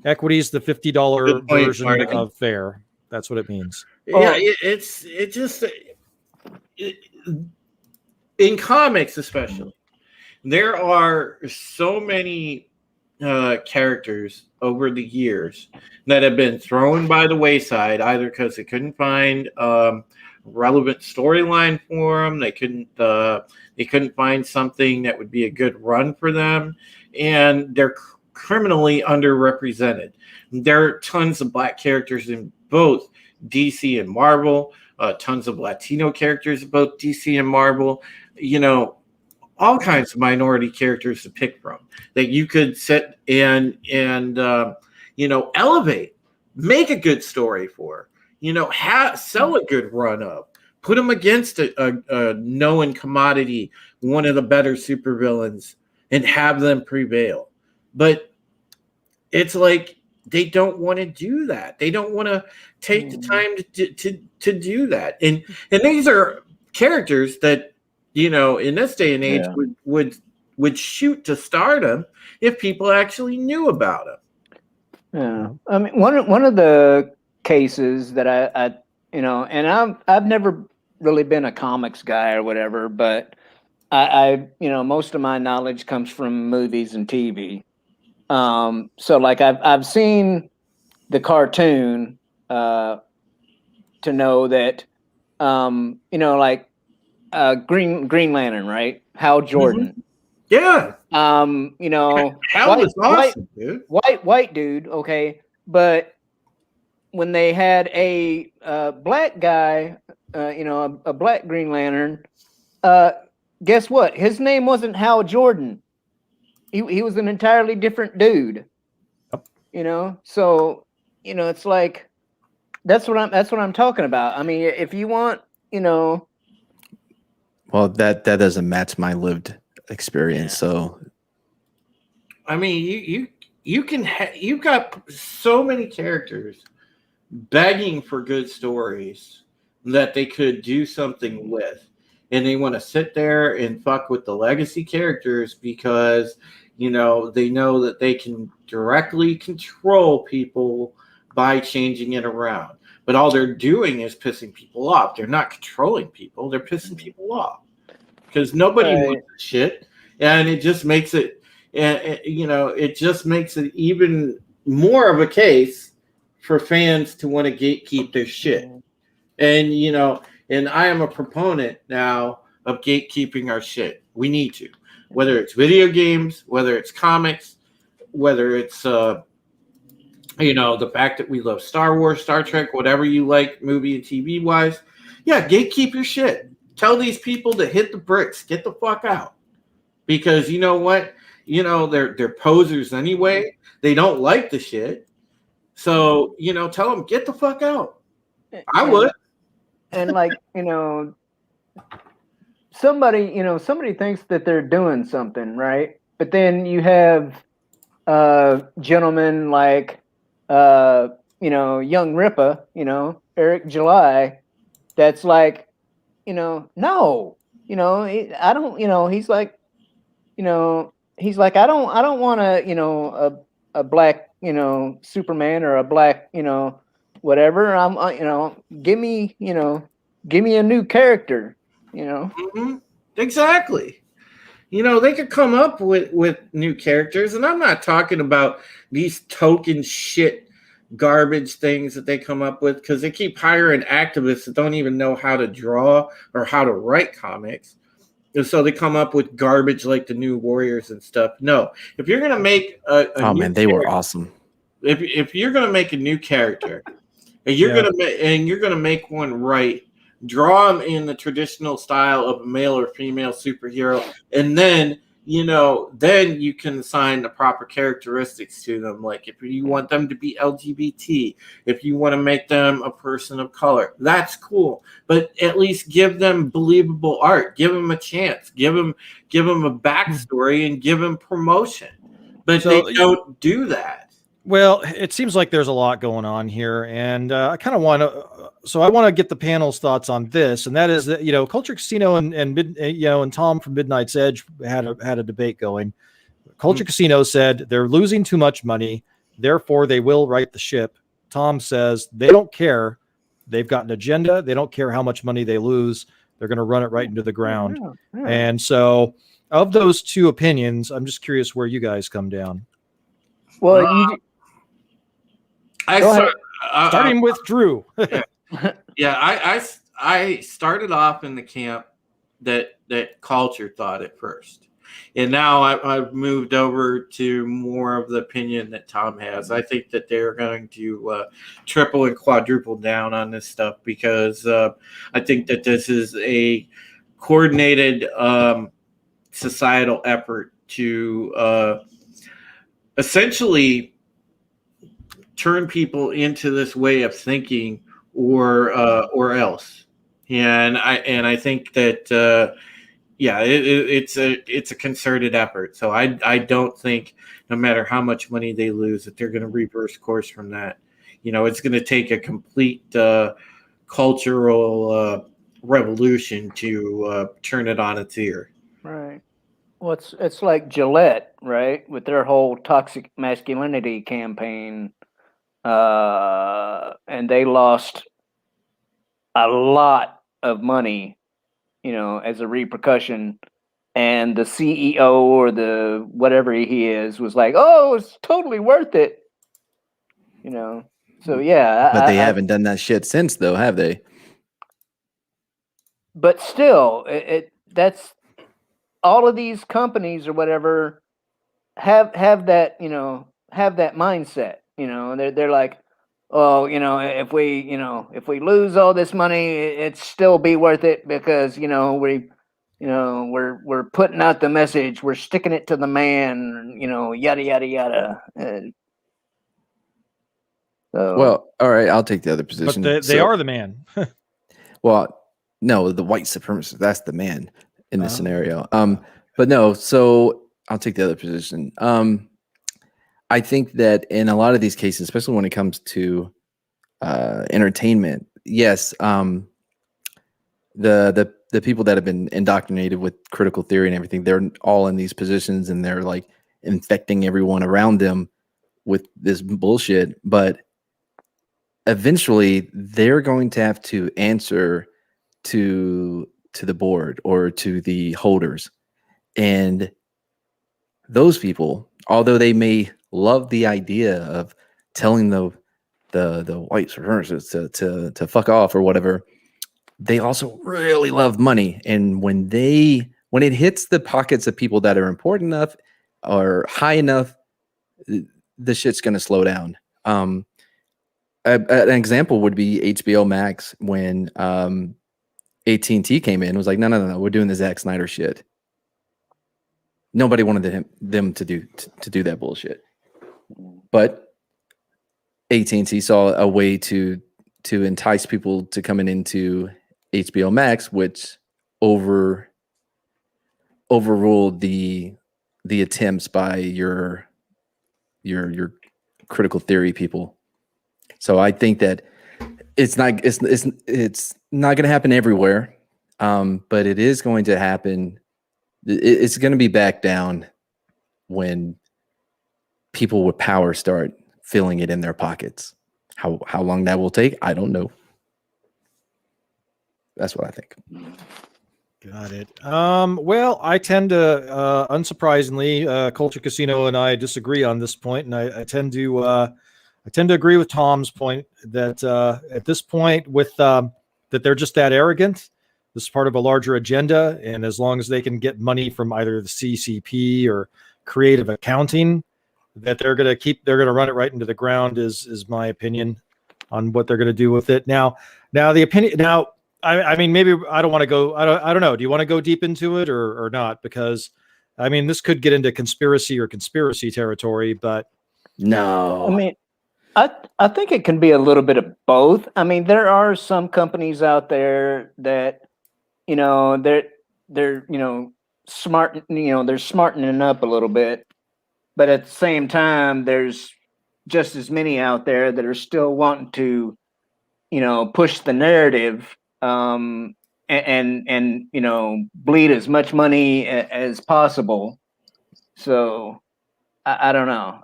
equity is the $50 Good point, version Marty. of fair. That's what it means. Yeah, in comics especially, there are so many characters over the years that have been thrown by the wayside, either because they couldn't find relevant storyline for them, they couldn't find something that would be a good run for them, and they're criminally underrepresented. There are tons of black characters in both DC and Marvel, tons of Latino characters in both DC and Marvel, you know, all kinds of minority characters to pick from that you could sit and elevate, make a good story for, sell a good run of, put them against a known commodity, one of the better supervillains, and have them prevail. But it's like they don't want to do that. They don't want to take the time to do that. And these are characters that, in this day and age would shoot to stardom if people actually knew about them. Yeah, I mean, one of the cases that I and I've never really been a comics guy or whatever, but I most of my knowledge comes from movies and TV. So like I've seen the cartoon to know that like Green Lantern, right? Hal Jordan. Yeah. Hal was awesome, dude. White dude, okay. But when they had a black guy, a black Green Lantern, guess what? His name wasn't Hal Jordan. He was an entirely different dude. Yep. So it's like that's what I'm talking about. I mean, if you want, well, that doesn't match my lived experience. So, I mean, you've got so many characters begging for good stories that they could do something with, and they want to sit there and fuck with the legacy characters because they know that they can directly control people by changing it around. But all they're doing is pissing people off. They're not controlling people. They're pissing people off because nobody wants this shit. And it just makes it, it just makes it even more of a case for fans to want to gatekeep their shit. And, and I am a proponent now of gatekeeping our shit. We need to, whether it's video games, whether it's comics, whether it's You know, the fact that we love Star Wars, Star Trek, whatever you like, movie and TV wise. Yeah, gatekeep your shit. Tell these people to hit the bricks, get the fuck out. Because you know what? You know, they're posers anyway. They don't like the shit. So, you know, tell them, get the fuck out. I would. And like, you know, somebody thinks that they're doing something, right? But then you have gentlemen like young Ripa, Eric July, that's like, no, I don't, he's like, I don't want a black, Superman or a black, whatever. Give me a new character, Mm-hmm. Exactly. You know, they could come up with new characters, and I'm not talking about these token shit garbage things that they come up with, because they keep hiring activists that don't even know how to draw or how to write comics. And so they come up with garbage like the New Warriors and stuff. No, if you're gonna make a new they were awesome. If you're gonna make a new character, and you're gonna make one right, draw them in the traditional style of a male or female superhero, and then then you can assign the proper characteristics to them. Like if you want them to be LGBT, if you want to make them a person of color, that's cool. But at least give them believable art. Give them a chance. Give them a backstory and give them promotion. But they don't do that. Well, it seems like there's a lot going on here, and I kind of want to. So I want to get the panel's thoughts on this, and that is that Culture Casino and Tom from Midnight's Edge had a debate going. Culture Casino said they're losing too much money, therefore they will right the ship. Tom says they don't care. They've got an agenda. They don't care how much money they lose. They're going to run it right into the ground. Yeah. And so, of those two opinions, I'm just curious where you guys come down. Well, starting with Drew. I started off in the camp that Culture thought at first, and now I've moved over to more of the opinion that Tom has. I think that they're going to triple and quadruple down on this stuff, because I think that this is a coordinated societal effort to essentially turn people into this way of thinking, or else. And I think that it's a concerted effort. So I don't think, no matter how much money they lose, that they're going to reverse course from that. It's going to take a complete cultural revolution to turn it on its ear. Right. Well, it's like Gillette, right, with their whole toxic masculinity campaign. And they lost a lot of money, as a repercussion. And the CEO or the whatever he is was like, "Oh, it's totally worth it." So yeah. But they haven't done that shit since, though, have they? But still, that's all of these companies or whatever have that have that mindset. They're like, oh, if we lose all this money, it'd still be worth it, because we're putting out the message, we're sticking it to the man, yada yada yada. Well, all right, I'll take the other position. But they are the man. Well, no, the white supremacist, that's the man in this scenario. But no, so I'll take the other position. I think that in a lot of these cases, especially when it comes to entertainment, yes, the people that have been indoctrinated with critical theory and everything, they're all in these positions, and they're like infecting everyone around them with this bullshit. But eventually, they're going to have to answer to the board or to the holders, and those people, although they may love the idea of telling the white supremacists to fuck off or whatever, they also really love money. And when it hits the pockets of people that are important enough or high enough, the shit's going to slow down. An example would be HBO Max when AT&T came in and was like, no, we're doing the Zack Snyder shit. Nobody wanted them to do that bullshit, but AT&T saw a way to entice people to coming into HBO Max, which overruled the attempts by your critical theory people. So I think that it's not going to happen everywhere, but it is going to happen. It's going to be back down when people with power start feeling it in their pockets. How long that will take, I don't know. That's what I think. Got it. Well, I tend to, unsurprisingly, Culture Casino and I disagree on this point, and I tend to agree with Tom's point that at this point, with that they're just that arrogant. This is part of a larger agenda, and as long as they can get money from either the CCP or creative accounting, that they're going to run it right into the ground. Is my opinion on what they're going to do with it. Now the opinion. Now, I mean, maybe I don't want to go. I don't know. Do you want to go deep into it or not? Because I mean, this could get into conspiracy territory. But No, I mean, I think it can be a little bit of both. I mean, there are some companies out there that, you know, they're you know, smart, you know, they're smartening up a little bit, but at the same time, there's just as many out there that are still wanting to, you know, push the narrative, and you know, bleed as much money as possible. So I don't know.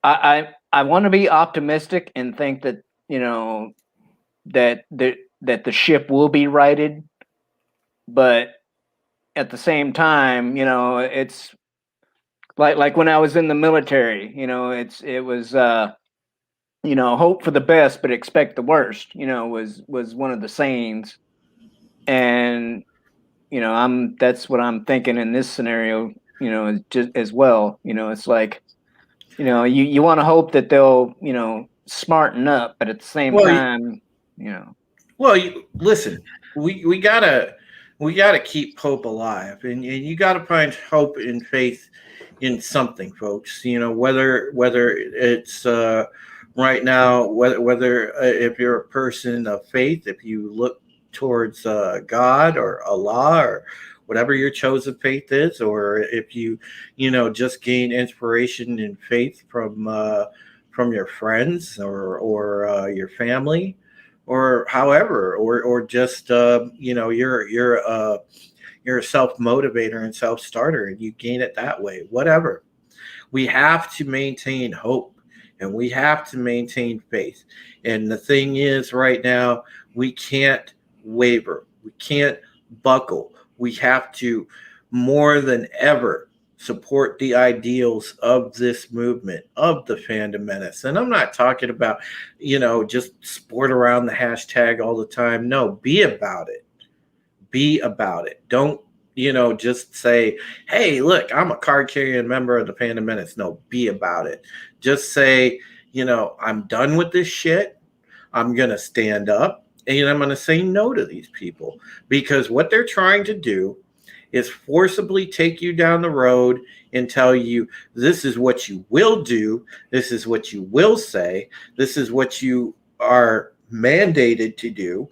I want to be optimistic and think that, you know, that the ship will be righted, but at the same time, you know, it's like when I was in the military, you know, it was you know, hope for the best but expect the worst, you know, was one of the sayings. And you know, that's what I'm thinking in this scenario, you know, just as well. You know, it's like, you know, you want to hope that they'll, you know, smarten up, but at the same time, you know. Well, listen, we gotta keep hope alive, and you gotta find hope and faith in something, folks. You know, whether it's right now, whether if you're a person of faith, if you look towards God or Allah or whatever your chosen faith is, or if you know, just gain inspiration and faith from your friends or your family, or however, or just you know, you're a self motivator and self starter, and you gain it that way. Whatever, we have to maintain hope and we have to maintain faith. And the thing is, right now, we can't waver, we can't buckle. We have to, more than ever, support the ideals of this movement, of the Fandom Menace. And I'm not talking about, you know, just sport around the hashtag all the time. No, be about it. Be about it. Don't, you know, just say, hey, look, I'm a card carrying member of the Fandom Menace. No, be about it. Just say, you know, I'm done with this shit. I'm going to stand up and I'm going to say no to these people, because what they're trying to do is forcibly take you down the road and tell you, this is what you will do. This is what you will say. This is what you are mandated to do.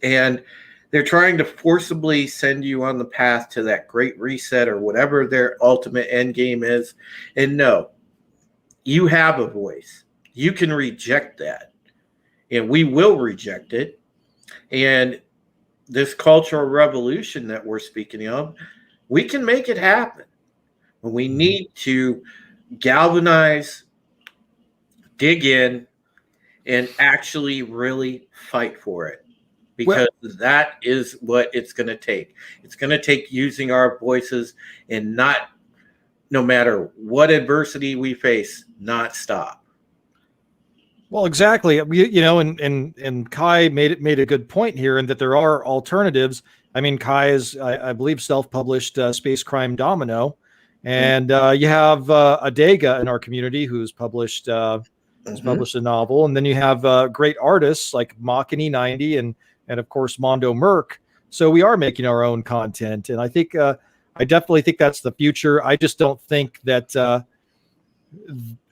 And they're trying to forcibly send you on the path to that great reset or whatever their ultimate end game is. And no, you have a voice. You can reject that. And we will reject it. And this cultural revolution that we're speaking of, we can make it happen. We need to galvanize, dig in, and actually really fight for it. Because that is what it's going to take. It's going to take using our voices and not, no matter what adversity we face, not stop. Well, exactly. You know, and Kai made a good point here, and that there are alternatives. I mean, Kai is, I believe, self-published Space Crime Domino, And you have Adega in our community who's published a novel, and then you have great artists like Machini 90 and of course Mondo Merc. So we are making our own content, and I think I definitely think that's the future. I just don't think that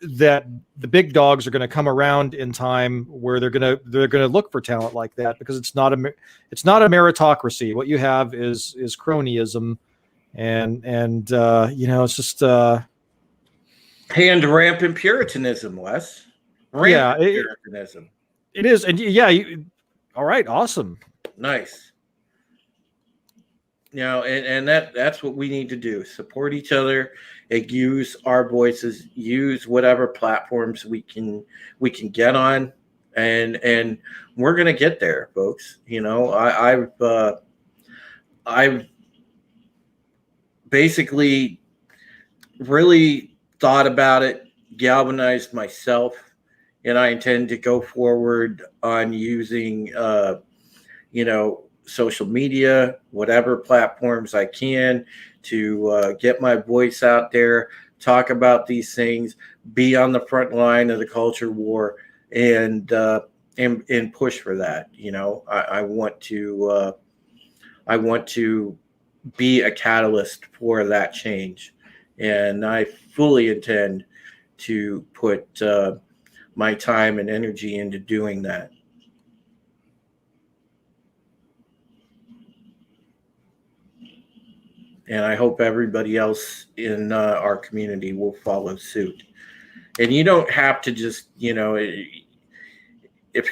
that the big dogs are going to come around in time where they're going to look for talent like that, because it's not a meritocracy. What you have is cronyism, and it's just And rampant Puritanism, Wes. Puritanism. It is, and all right, awesome, nice. And that's what we need to do: support each other, and use our voices, use whatever platforms we can get on, and we're gonna get there, folks. I've basically really thought about it, galvanized myself, and I intend to go forward on using social media, whatever platforms I can, to get my voice out there, talk about these things, be on the front line of the culture war, and push for that. I want to be a catalyst for that change, and I fully intend to put my time and energy into doing that. And I hope everybody else in our community will follow suit. And you don't have to just, if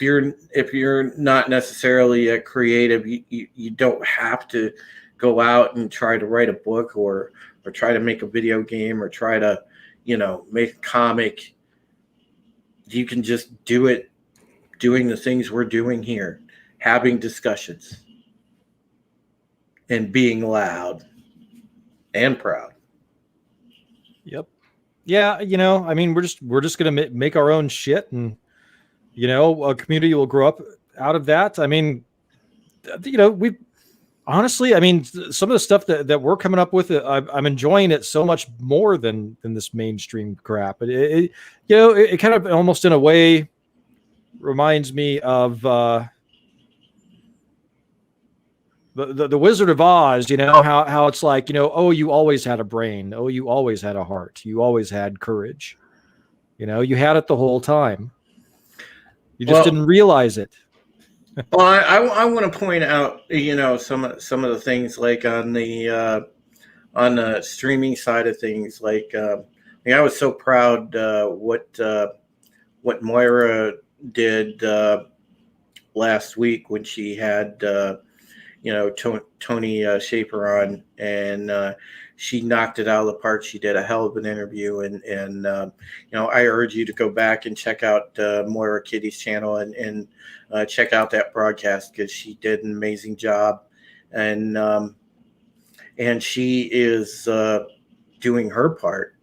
you're not necessarily a creative, you don't have to go out and try to write a book or try to make a video game or try to, make a comic. You can just do it doing the things we're doing here, having discussions and being loud and proud. Yep. Yeah. I mean, we're just going to make our own shit, and, a community will grow up out of that. I mean, we honestly, I mean, some of the stuff that we're coming up with, I'm enjoying it so much more than this mainstream crap. It kind of almost in a way reminds me of, the Wizard of Oz, how it's like, oh, you always had a brain. Oh, you always had a heart. You always had courage. You had it the whole time. You just didn't realize it. Well, I want to point out, some of the things like on the streaming side of things, like I was so proud what Moira did last week when she had Tony Schaefer on, and she knocked it out of the park. She did a hell of an interview, and I urge you to go back and check out Moira Kitty's channel and check out that broadcast, because she did an amazing job, and she is doing her part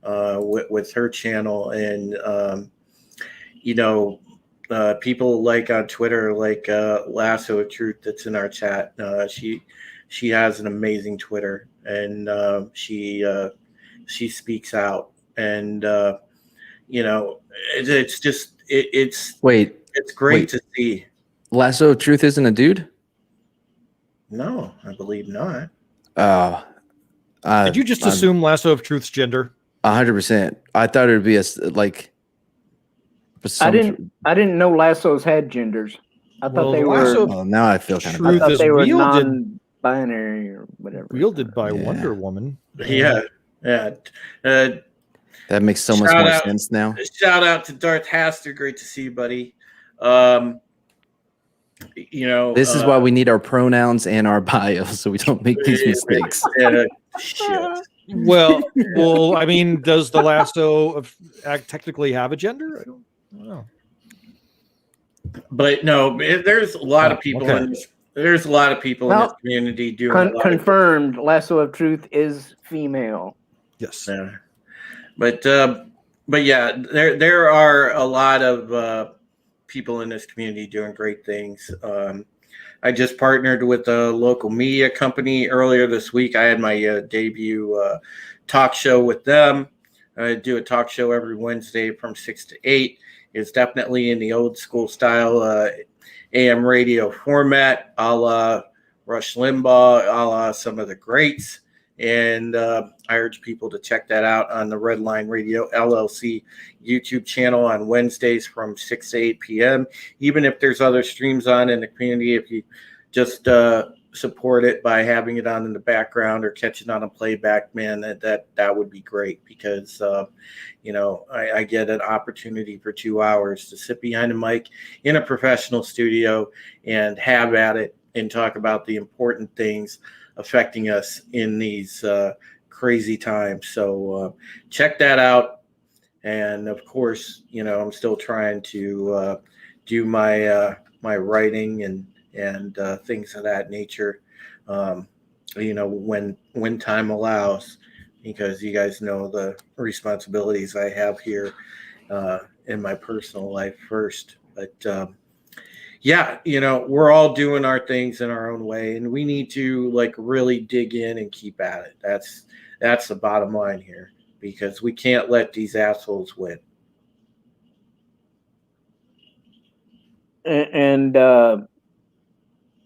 with her channel, and people like on Twitter, like Lasso of Truth, that's in our chat. She has an amazing Twitter, and she speaks out, and it's just it's great to see. Lasso of Truth isn't a dude? No, I believe not. Did you just assume Lasso of Truth's gender? 100%. I thought it would be I didn't know lassos had genders. I thought they were. Oh, now I feel kind of. I thought they were non-binary or whatever. Wielded by Wonder Woman. Yeah. That makes so much more sense now. Shout out to Darth Haster. Great to see you, buddy. This is why we need our pronouns and our bios, so we don't make these mistakes. Shit. Well, I mean, does the Lasso technically have a gender? I don't know. But no, there's a lot of people. Okay. There's a lot of people in this community doing. Confirmed. Lasso of Truth is female. Yes. Yeah. But yeah, there are a lot of people in this community doing great things. I just partnered with a local media company earlier this week. I had my debut talk show with them. I do a talk show every Wednesday from 6 to 8. It's definitely in the old school style AM radio format, a la Rush Limbaugh, a la some of the greats. And I urge people to check that out on the Redline Radio LLC YouTube channel on Wednesdays from 6 to 8 p.m. Even if there's other streams on in the community, if you just support it by having it on in the background or catching on a playback, man, that would be great, because I get an opportunity for 2 hours to sit behind a mic in a professional studio and have at it and talk about the important things affecting us in these crazy times. So check that out. And of course, I'm still trying to do my writing and things of that nature, when time allows, because you guys know the responsibilities I have here in my personal life first. But we're all doing our things in our own way, and we need to really dig in and keep at it. That's the bottom line here, because we can't let these assholes win. And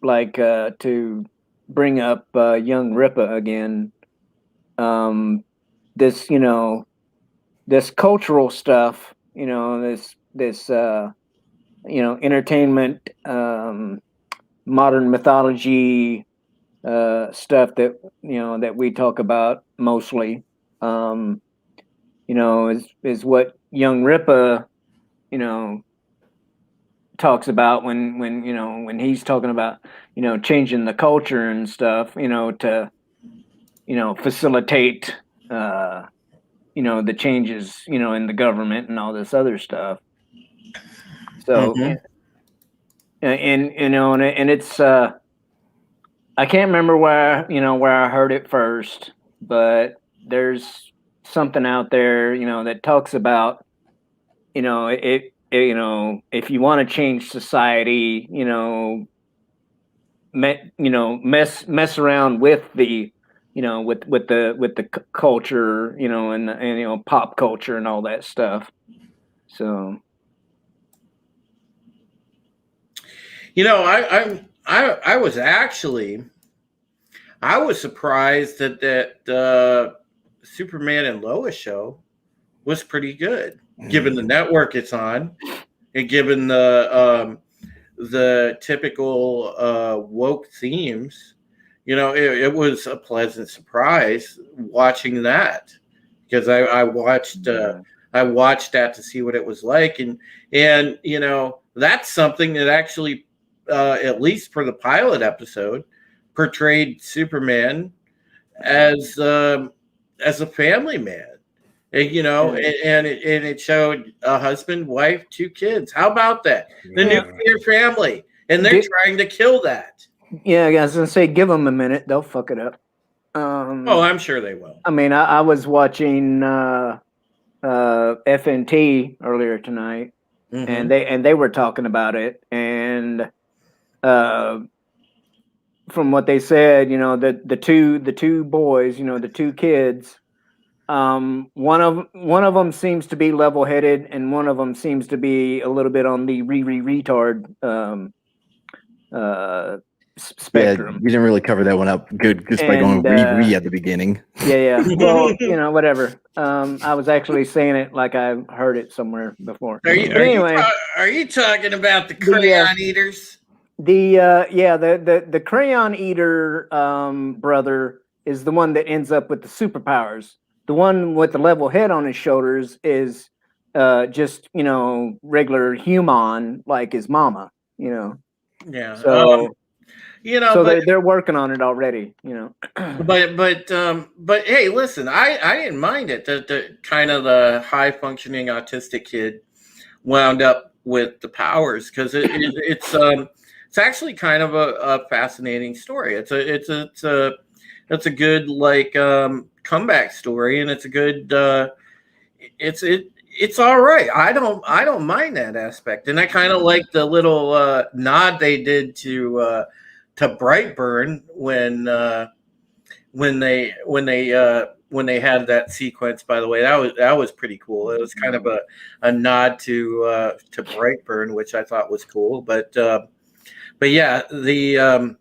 to bring up young Ripa again, this cultural stuff, this entertainment, modern mythology stuff that we talk about mostly, is what young Ripa talks about when he's talking about changing the culture and stuff, to facilitate the changes in the government and all this other stuff. So and it's I can't remember where I heard it first, but there's something out there that talks about if you want to change society, mess around with the with the culture, and pop culture and all that stuff. So I was surprised that Superman and Lois show was pretty good, given the network it's on, and given the typical woke themes. It was a pleasant surprise watching that, because I watched that to see what it was like, and that's something that actually, at least for the pilot episode, portrayed Superman as a family man. And it showed a husband, wife, 2 kids. How about that? The nuclear family, and they're trying to kill that. Yeah, I was gonna say, give them a minute; they'll fuck it up. I'm sure they will. I mean, I was watching FNT earlier tonight, and they were talking about it, and from what they said, the two boys, the 2 kids. One of them seems to be level-headed, and one of them seems to be a little bit on the retard spectrum. Yeah, you didn't really cover that one up good just by going re at the beginning. Yeah. Well, whatever. I was actually saying it like I heard it somewhere before. Are you talking about the crayon eaters? The crayon eater brother is the one that ends up with the superpowers. The one with the level head on his shoulders is just regular human, like his mama. Yeah. So so they're working on it already. But hey, listen, I didn't mind it. The kind of the high functioning autistic kid wound up with the powers, because it's actually kind of a fascinating story. It's a good comeback story, and it's a good it's all right. I don't mind that aspect, and I kind of like the little nod they did to Brightburn when they when they had that sequence, by the way, that was pretty cool. It was kind of a nod to Brightburn, which I thought was cool. But yeah, the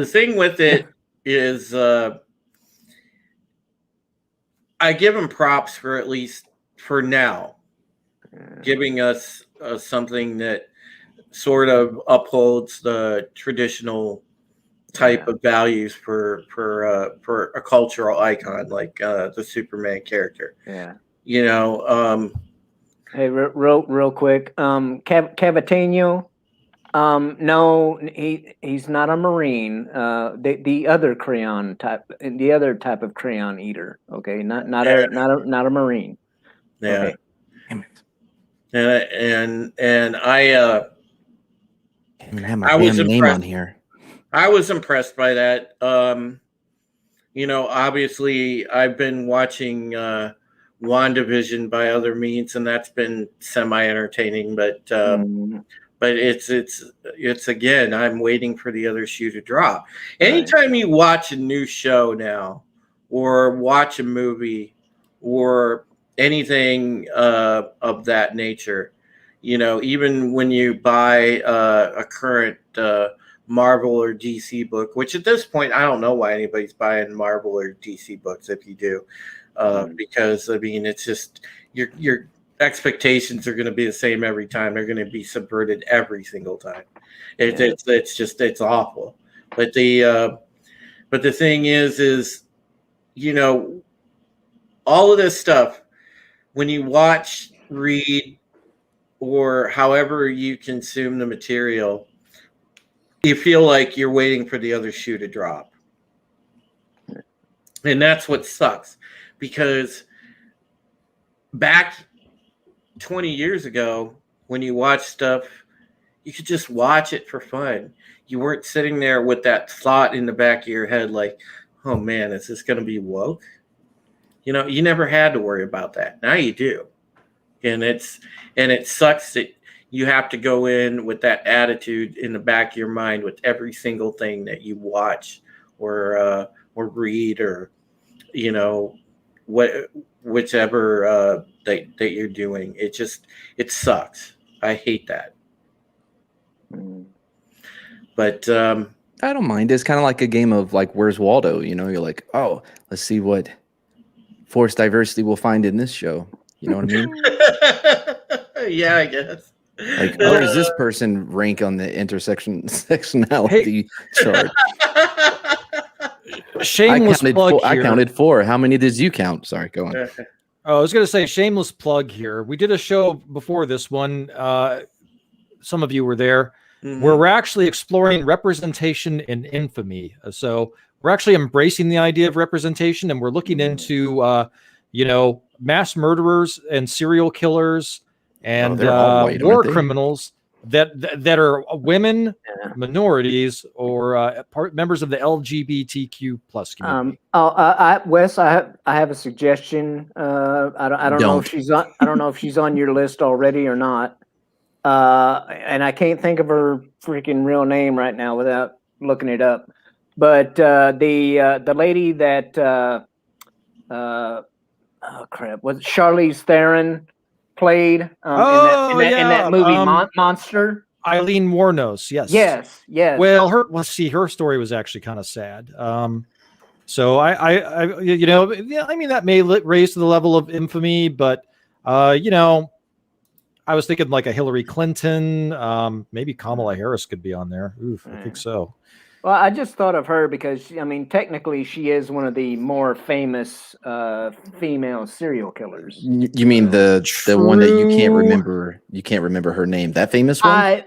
thing with it is I give them props for, at least for now, giving us something that sort of upholds the traditional type of values for a cultural icon like the Superman character. Yeah. You know, Hey, real quick. Cavatinho. No, he's not a Marine. The other crayon type, the other type of crayon eater. Okay, not a Marine. yeah. Okay. And I even have my I was damn name impressed. on here. I was impressed by that. You know, obviously I've been watching WandaVision by other means, and that's been semi-entertaining, but it's again, I'm waiting for the other shoe to drop. Anytime you watch a new show now, or watch a movie, or anything of that nature, you know, even when you buy a current Marvel or DC book, which at this point I don't know why anybody's buying Marvel or DC books. If you do, because I mean, it's just your expectations are going to be the same every time. They're going to be subverted every single time. It's awful. But the thing is, you know, all of this stuff, when you watch, read, or however you consume the material, you feel like you're waiting for the other shoe to drop. And that's what sucks, because back 20 years ago, when you watch stuff, you could just watch it for fun. You weren't sitting there with that thought in the back of your head like, oh man, is this going to be woke? You know, you never had to worry about that. Now you do. And it sucks that you have to go in with that attitude in the back of your mind with every single thing that you watch or read, or, you know, whichever that you're doing. It sucks. I hate that. But I don't mind. It's kind of like a game of like, where's Waldo? You know, you're like, oh, let's see what forced diversity we'll find in this show. You know what I mean? Yeah, I guess. Like, where does this person rank on the intersectionality chart? Shameless plug here. I counted 4. How many did you count? Sorry, go on. Oh, I was going to say, shameless plug here. We did a show before this one. Some of you were there, where we're actually exploring representation in infamy. So we're actually embracing the idea of representation, and we're looking into, you know, mass murderers and serial killers and white, war criminals that are women, minorities, or members of the LGBTQ plus community. Wes, I have a suggestion. I don't know if she's on. I don't know if she's on your list already or not. And I can't think of her freaking real name right now without looking it up. But the lady that oh crap, was Charlize Theron played in that movie Monster? Eileen Wuornos, yes. Yes. Well, her story was actually kind of sad. So I you know, I mean, that may raise to the level of infamy, but you know, I was thinking like a Hillary Clinton, maybe Kamala Harris could be on there. Oof, I think so. Well, I just thought of her because, I mean, technically she is one of the more famous female serial killers. You mean the one that you can't remember? You can't remember her name? That famous one?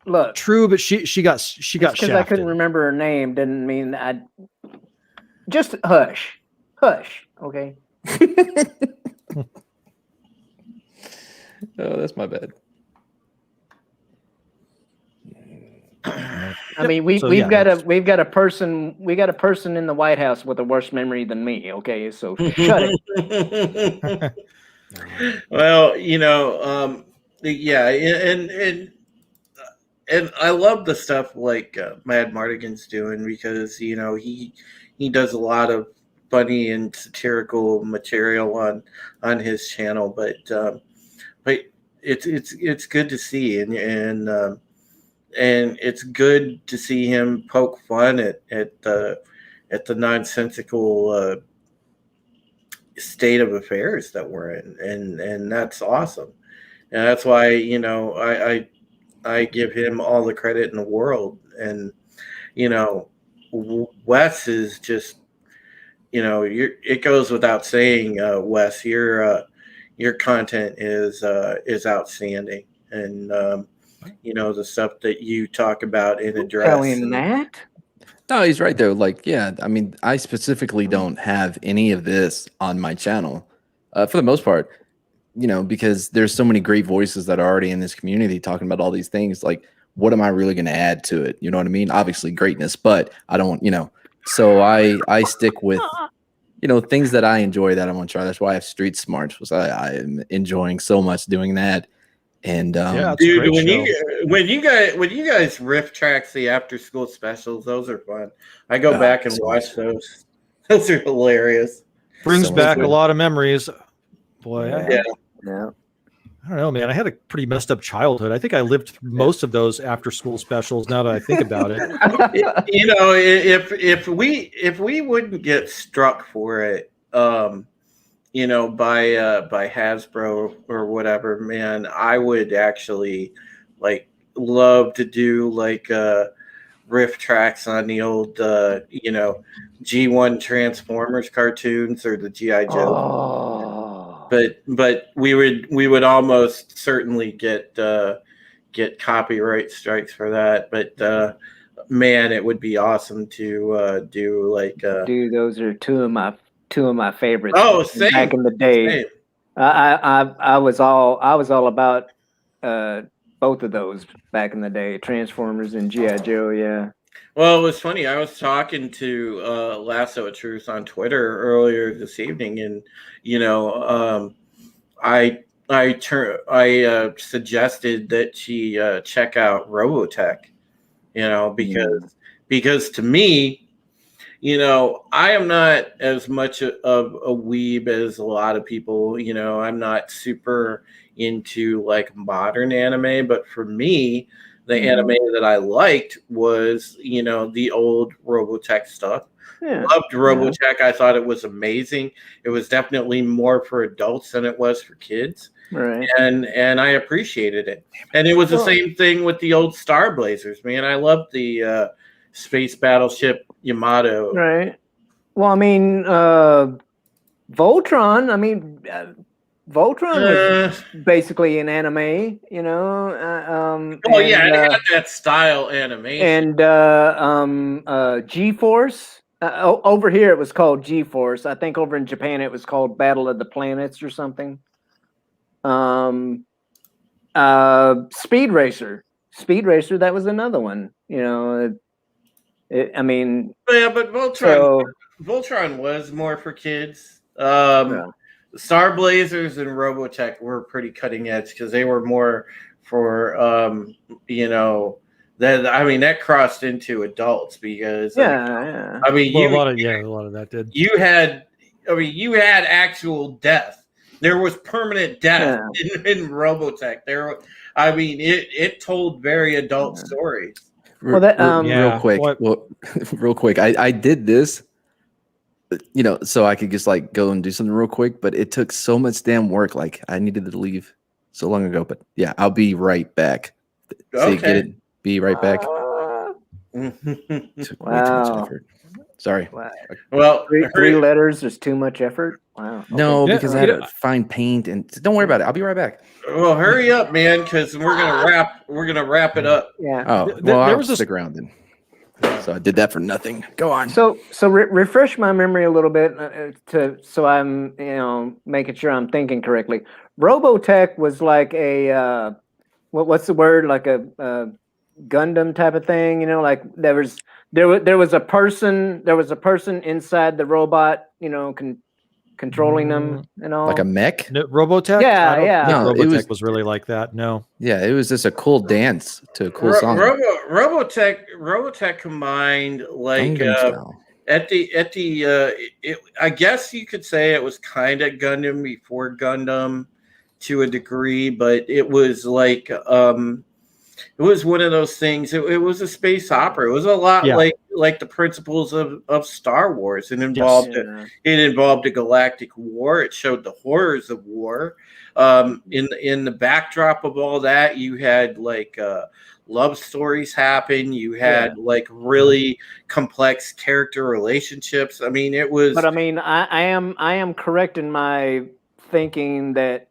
Look, true, but she got shafted. Because I couldn't remember her name didn't mean I. Just hush, okay. Oh, that's my bad. I mean, we've got a person in the White House with a worse memory than me. Okay, so shut it. Well, you know, yeah, and I love the stuff like Mad Mardigan's doing, because you know he he does a lot of funny and satirical material on his channel, but it's good to see, and it's good to see him poke fun at the nonsensical state of affairs that we're in, and that's awesome. And that's why, you know, I give him all the credit in the world. And, you know, Wes is just, you know, it goes without saying, Wes, your content is outstanding. And, you know, the stuff that you talk about in address. Tell him that. No, he's right though. Like, yeah, I mean, I specifically don't have any of this on my channel, for the most part, you know, because there's so many great voices that are already in this community talking about all these things. Like, what am I really going to add to it? You know what I mean? Obviously greatness, but I don't, you know, so I stick with, you know, things that I enjoy that I want to try. That's why I have Street Smarts, because I am enjoying so much doing that. And Yeah, it's a dude, great when show. you guys riff tracks the after school specials, those are fun. I go back and watch those. Those are hilarious. Brings So back a good. lot of memories. Boy, Yeah. I don't know, man. I had a pretty messed up childhood. I think I lived through most of those after school specials. Now that I think about it, You know, if we wouldn't get struck for it, you know, by Hasbro or whatever, man, I would actually like love to do like riff tracks on the old you know, G1 Transformers cartoons or the GI Joe. Oh. But we would almost certainly get copyright strikes for that. But man, it would be awesome to do like Dude, those are two of my favorites. Oh, same. Back in the day. Same. I was all about both of those back in the day, Transformers and GI Joe. Yeah. Well, it was funny. I was talking to Lasso of Truth on Twitter earlier this evening, and you know, I suggested that she check out Robotech. You know, because to me, you know, I am not as much of a weeb as a lot of people. You know, I'm not super into like modern anime, but for me, the anime that I liked was, you know, the old Robotech stuff. Yeah. Loved Robotech. I thought it was amazing. It was definitely more for adults than it was for kids. Right. And I appreciated it. And it was the same thing with the old Star Blazers, man. I loved the space battleship Yamato. Right. Well, I mean, Voltron. I mean, Voltron was basically an anime, you know. Oh yeah, it had that style animation. And G-Force. Over here, it was called G-Force. I think over in Japan, it was called Battle of the Planets or something. Speed Racer. Speed Racer. That was another one. You know. I mean. Yeah, but Voltron was more for kids. Star Blazers and Robotech were pretty cutting edge because they were more for you know, that crossed into adults because yeah. I mean, well, a lot of that did. You had actual death. There was permanent death in Robotech. It told very adult stories. Well, that real quick. Well, real quick. I did this, you know, so I could just like go and do something real quick, but it took so much damn work. Like I needed to leave so long ago, but yeah, I'll be right back. Okay. Get it? Be right back. Took way too much effort. Sorry. Wow. Well, three letters is too much effort. Wow. Okay. No, because I had to find paint and don't worry about it. I'll be right back. Well, hurry up, man, because we're gonna wrap it up. Yeah. Oh, well, I'll stick around then. So I did that for nothing. Go on. So refresh my memory a little bit so I'm, you know, making sure I'm thinking correctly. Robotech was like a what's the word, like a Gundam type of thing, you know, like there was a person inside the robot, you know, controlling them and all. Like a mech? No, Robotech? Yeah. No, it Robotech was really like that. No. Yeah, it was just a cool dance to a cool song. Robotech combined like I guess you could say it was kind of Gundam before Gundam to a degree, but it was like it was one of those things. It was a space opera. It was a lot Yeah. like the principles of Star Wars. Yes. It involved a galactic war. It showed the horrors of war. In the backdrop of all that, you had like love stories happen. You had like really complex character relationships. I mean, it was. But I mean, I am correct in my thinking that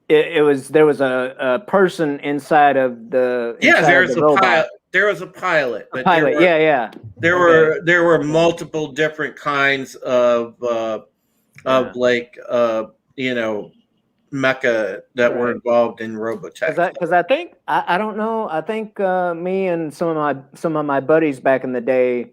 there was a person inside of the robot. Pilot. There was a pilot. But Pilot. There were multiple different kinds of like mecha that were involved in Robotech. Because I think I don't know. I think me and some of my buddies back in the day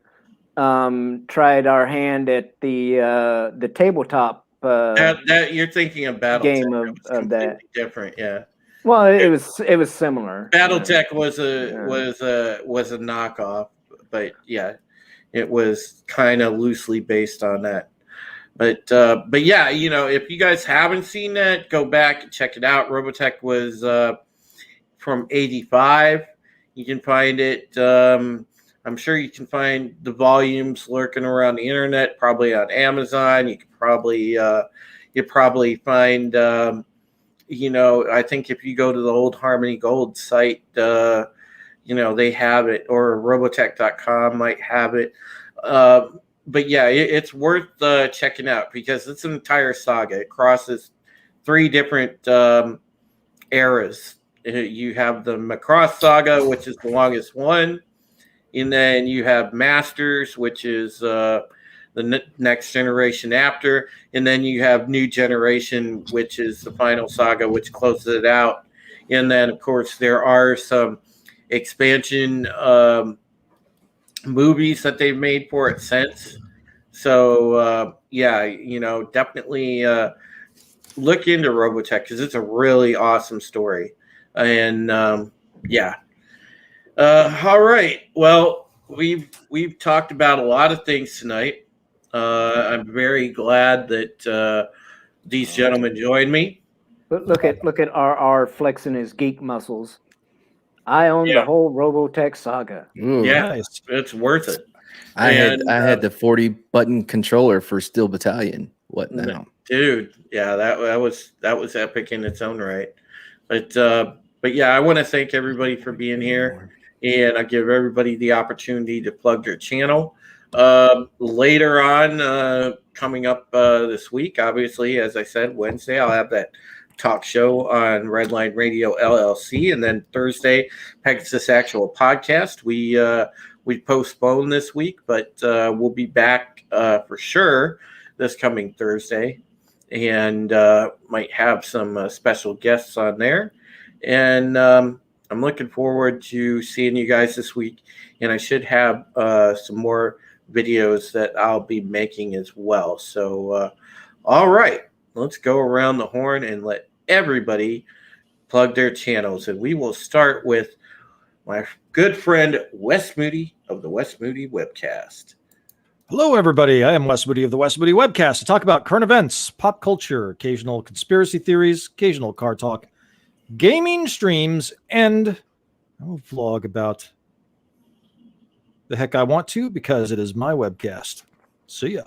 tried our hand at the tabletop. That you're thinking of Battletech game of that different, yeah. Well, it was similar. Battletech was a knockoff, but yeah, it was kind of loosely based on that. But yeah, if you guys haven't seen that, go back and check it out. Robotech was from '85. You can find it. I'm sure you can find the volumes lurking around the internet, probably on Amazon. You could probably find. I think if you go to the old Harmony Gold site, they have it, or Robotech.com might have it. But yeah, it's worth checking out because it's an entire saga. It crosses 3 different eras. You have the Macross saga, which is the longest one, and then you have Masters, which is the next generation after, and then you have New Generation, which is the final saga, which closes it out. And then, of course, there are some expansion movies that they've made for it since. So definitely look into Robotech because it's a really awesome story. And all right, well, we've talked about a lot of things tonight. I'm very glad that these gentlemen joined me. Look at RR flexing his geek muscles. I own the whole Robotech saga. Ooh. Yeah, nice. It's worth it. I had the 40-button controller for Steel Battalion. What now, dude? Yeah, that was epic in its own right. But yeah, I want to thank everybody for being here, and I give everybody the opportunity to plug their channel. Later on, coming up this week, obviously, as I said, Wednesday, I'll have that talk show on Redline Radio LLC, and then Thursday, Pegasus Actual Podcast. We postponed this week, but we'll be back for sure this coming Thursday, and might have some special guests on there. And I'm looking forward to seeing you guys this week, and I should have some more videos that I'll be making as well. So, all right, let's go around the horn and let everybody plug their channels, and we will start with my good friend Wes Moody of the Wes Moody Webcast. Hello, everybody. I am Wes Moody of the Wes Moody Webcast to talk about current events, pop culture, occasional conspiracy theories, occasional car talk, gaming streams, and I will vlog about the heck I want to because it is my webcast. See ya.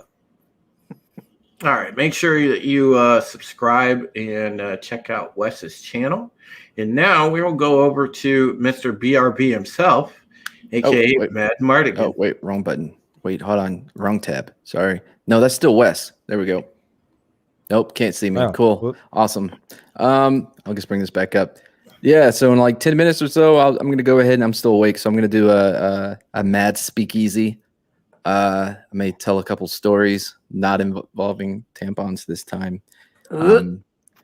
All right. Make sure that you subscribe and check out Wes's channel. And now we will go over to Mr. BRB himself, a.k.a. Mad Mardigan. Oh, wait. Wrong button. Wait, hold on. Wrong tab. Sorry. No, that's still Wes. There we go. Nope. Can't see me. Oh, cool. Whoop. Awesome. I'll just bring this back up. Yeah, so in like 10 minutes or so, I'm going to go ahead, and I'm still awake, so I'm going to do a mad speakeasy. I may tell a couple stories, not involving tampons this time.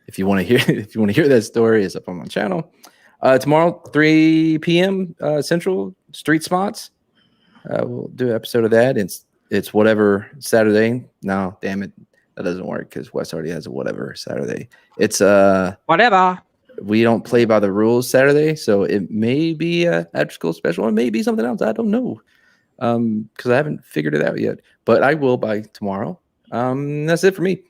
If you want to hear that story, it's up on my channel. Tomorrow, 3 p.m. Central, Street Spots. We'll do an episode of that. It's whatever Saturday. No, damn it, that doesn't work because Wes already has a whatever Saturday. It's whatever. We don't play by the rules Saturday, so it may be a after school special. It may be something else. I don't know. because I haven't figured it out yet, but I will by tomorrow. That's it for me.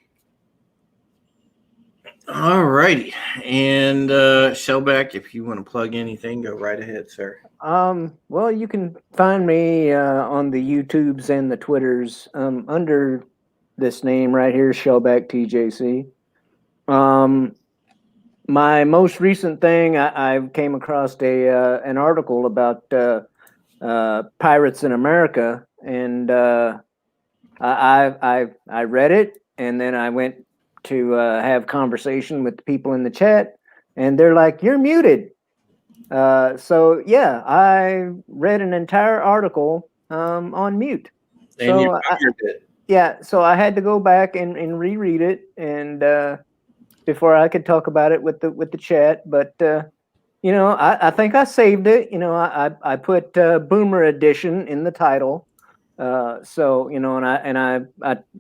All righty. And Shellback, if you want to plug anything, go right ahead, sir. Well, you can find me on the YouTubes and the Twitters under this name right here, Shellback TjC. My most recent thing, I came across an article about pirates in America, and I read it, and then I went to have conversation with the people in the chat, and they're like, "You're muted." So yeah, I read an entire article on mute. And So you covered it. yeah, so I had to go back and reread it, and before I could talk about it with the chat. But you know, I think I saved it. You know, I put Boomer Edition in the title. So you know, and I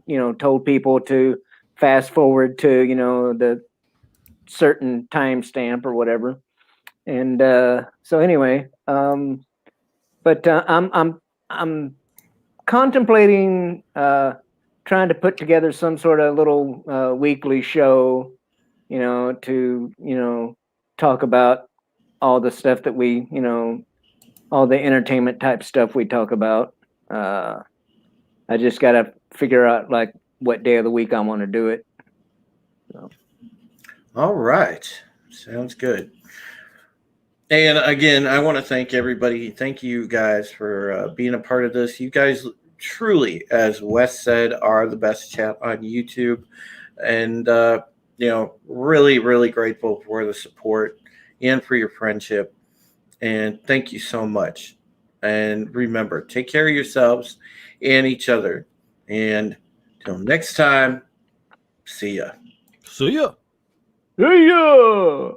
you know told people to fast forward to you know the certain timestamp or whatever. And so anyway, but I'm contemplating trying to put together some sort of little weekly show, you know, to you know talk about all the stuff that we you know all the entertainment type stuff we talk about. I just got to figure out like what day of the week I want to do it. So. All right. Sounds good. And again, I want to thank everybody. Thank you guys for being a part of this. You guys truly, as Wes said, are the best chat on YouTube. And, you know, really, really grateful for the support and for your friendship. And thank you so much. And remember, take care of yourselves and each other. And till next time, see ya. See ya. Yeah.